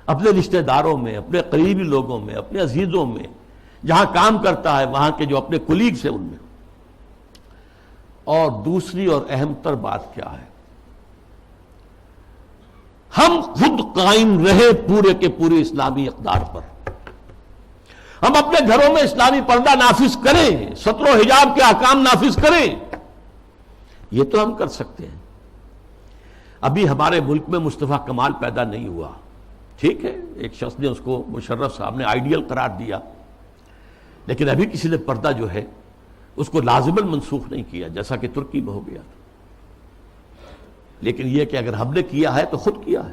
اپنے رشتہ داروں میں، اپنے قریبی لوگوں میں، اپنے عزیزوں میں، جہاں کام کرتا ہے وہاں کے جو اپنے کولیگز ہیں ان میں۔ اور دوسری اور اہم تر بات کیا ہے، ہم خود قائم رہے پورے کے پورے اسلامی اقدار پر، ہم اپنے گھروں میں اسلامی پردہ نافذ کریں، ستر و حجاب کے احکام نافذ کریں، یہ تو ہم کر سکتے ہیں۔ ابھی ہمارے ملک میں مصطفیٰ کمال پیدا نہیں ہوا، ٹھیک ہے، ایک شخص نے اس کو مشرف صاحب نے آئیڈیل قرار دیا، لیکن ابھی کسی نے پردہ جو ہے اس کو لازماً منسوخ نہیں کیا، جیسا کہ ترکی میں ہو گیا۔ لیکن یہ کہ اگر ہم نے کیا ہے تو خود کیا ہے،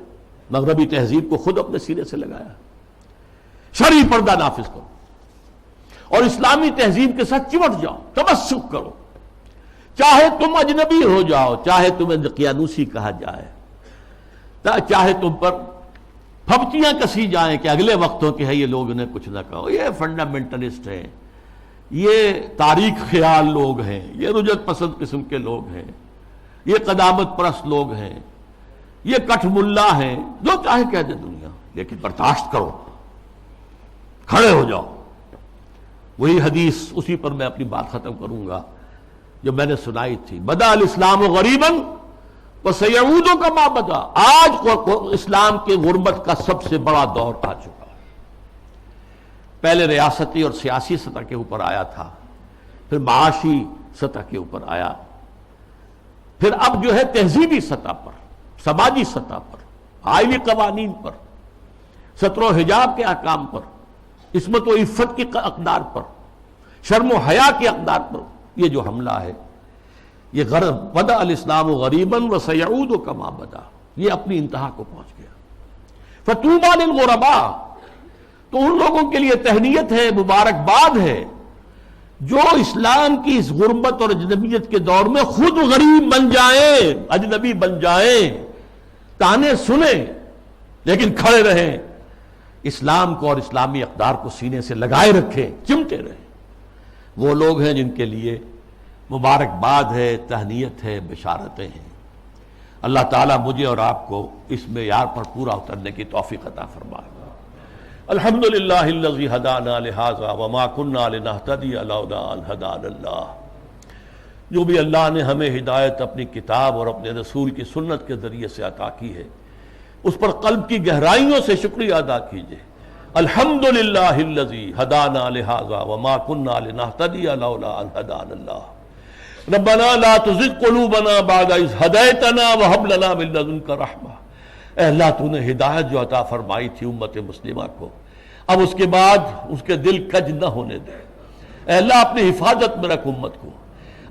مغربی تہذیب کو خود اپنے سینے سے لگایا۔ شرعی پردہ نافذ کرو اور اسلامی تہذیب کے ساتھ چمٹ جاؤ، تمسک کرو، چاہے تم اجنبی ہو جاؤ، چاہے تمہیں دقیانوسی کہا جائے، چاہے تم پر پھپتیاں کسی جائیں کہ اگلے وقتوں کے ہے یہ لوگ انہیں کچھ نہ کہو، یہ فنڈامنٹلسٹ ہیں، یہ تاریخ خیال لوگ ہیں، یہ رجعت پسند قسم کے لوگ ہیں، یہ قدامت پرست لوگ ہیں، یہ کٹھ ملا ہیں، جو چاہے کہہ دے دنیا، لیکن برداشت کرو، کھڑے ہو جاؤ۔ وہی حدیث، اسی پر میں اپنی بات ختم کروں گا جو میں نے سنائی تھی، بدا الاسلام غریباً وسیعود کما بدا۔ آج اسلام کے غربت کا سب سے بڑا دور آ چکا ہے۔ پہلے ریاستی اور سیاسی سطح کے اوپر آیا تھا، پھر معاشی سطح کے اوپر آیا، پھر اب جو ہے تہذیبی سطح پر، سماجی سطح پر، آئینی قوانین پر، ستر و حجاب کے احکام پر، عصمت و عفت کی اقدار پر، شرم و حیا کی اقدار پر یہ جو حملہ ہے، یہ بدا الاسلام غریباً وسیعود کما بدا، یہ اپنی انتہا کو پہنچ گیا۔ فطوبی للغرباء، تو ان لوگوں کے لیے تہنیت ہے، مبارکباد ہے جو اسلام کی اس غربت اور اجنبیت کے دور میں خود غریب بن جائیں، اجنبی بن جائیں، تانے سنیں لیکن کھڑے رہیں، اسلام کو اور اسلامی اقدار کو سینے سے لگائے رکھیں، چمٹے رہیں۔ وہ لوگ ہیں جن کے لیے مبارکباد ہے، تہنیت ہے، بشارتیں ہیں۔ اللہ تعالیٰ مجھے اور آپ کو اس معیار پر پورا اترنے کی توفیق عطا فرمائے۔ الحمدللہ الذی ہدانا لہذا وما کنا لنہتدی لولا ان ہدانا اللہ۔ جو بھی اللہ نے ہمیں ہدایت اپنی کتاب اور اپنے رسول کی سنت کے ذریعے سے عطا کی ہے، اس پر قلب کی گہرائیوں سے شکریہ ادا کیجئے۔ الحمدللہ الذی ہدانا لہذا وما کنا لنہتدی لولا ان ہدانا اللہ۔ ربنا لا تزغ قلوبنا بعد اذ ہدیتنا وہب لنا من لدنک رحمہ۔ اے اللہ تو نے ہدایت جو عطا فرمائی تھی امت مسلمہ کو، اب اس کے بعد اس کے دل کج نہ ہونے دے، اے اللہ اپنی حفاظت میں رکھ امت کو.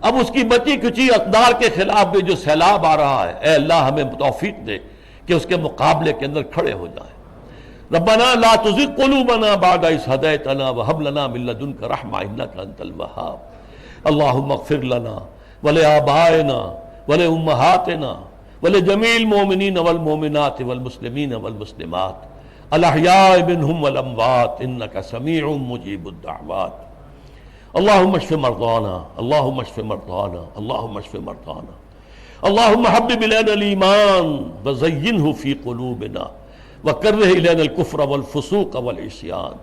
اب اس کی بچی کچی اقدار کے خلاف بھی جو سیلاب آ رہا ہے، اے اللہ ہمیں توفیق دے کہ اس کے مقابلے کے اندر کھڑے ہو جائیں. ربنا لا تزغ قلوبنا بعد إذ هديتنا وهب لنا من لدنك رحمة إنك أنت الوهاب. اللهم اغفر لنا ولآبائنا ولأمهاتنا ولجميع المؤمنين والمؤمنات والمسلمين والمسلمات الأحياء منهم والأموات إنك سميع مجيب الدعوات. اللهم اشف مرضانا اللهم اشف مرضانا اللهم اشف مرضانا. اللهم حبب إلينا الإيمان وزينه في قلوبنا وكره إلينا الكفر والفسوق والعصيان.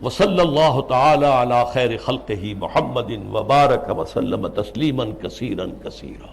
وصلى الله تعالى على خير خلقه محمد وبارك وسلم تسليما كثيرا كثيرا.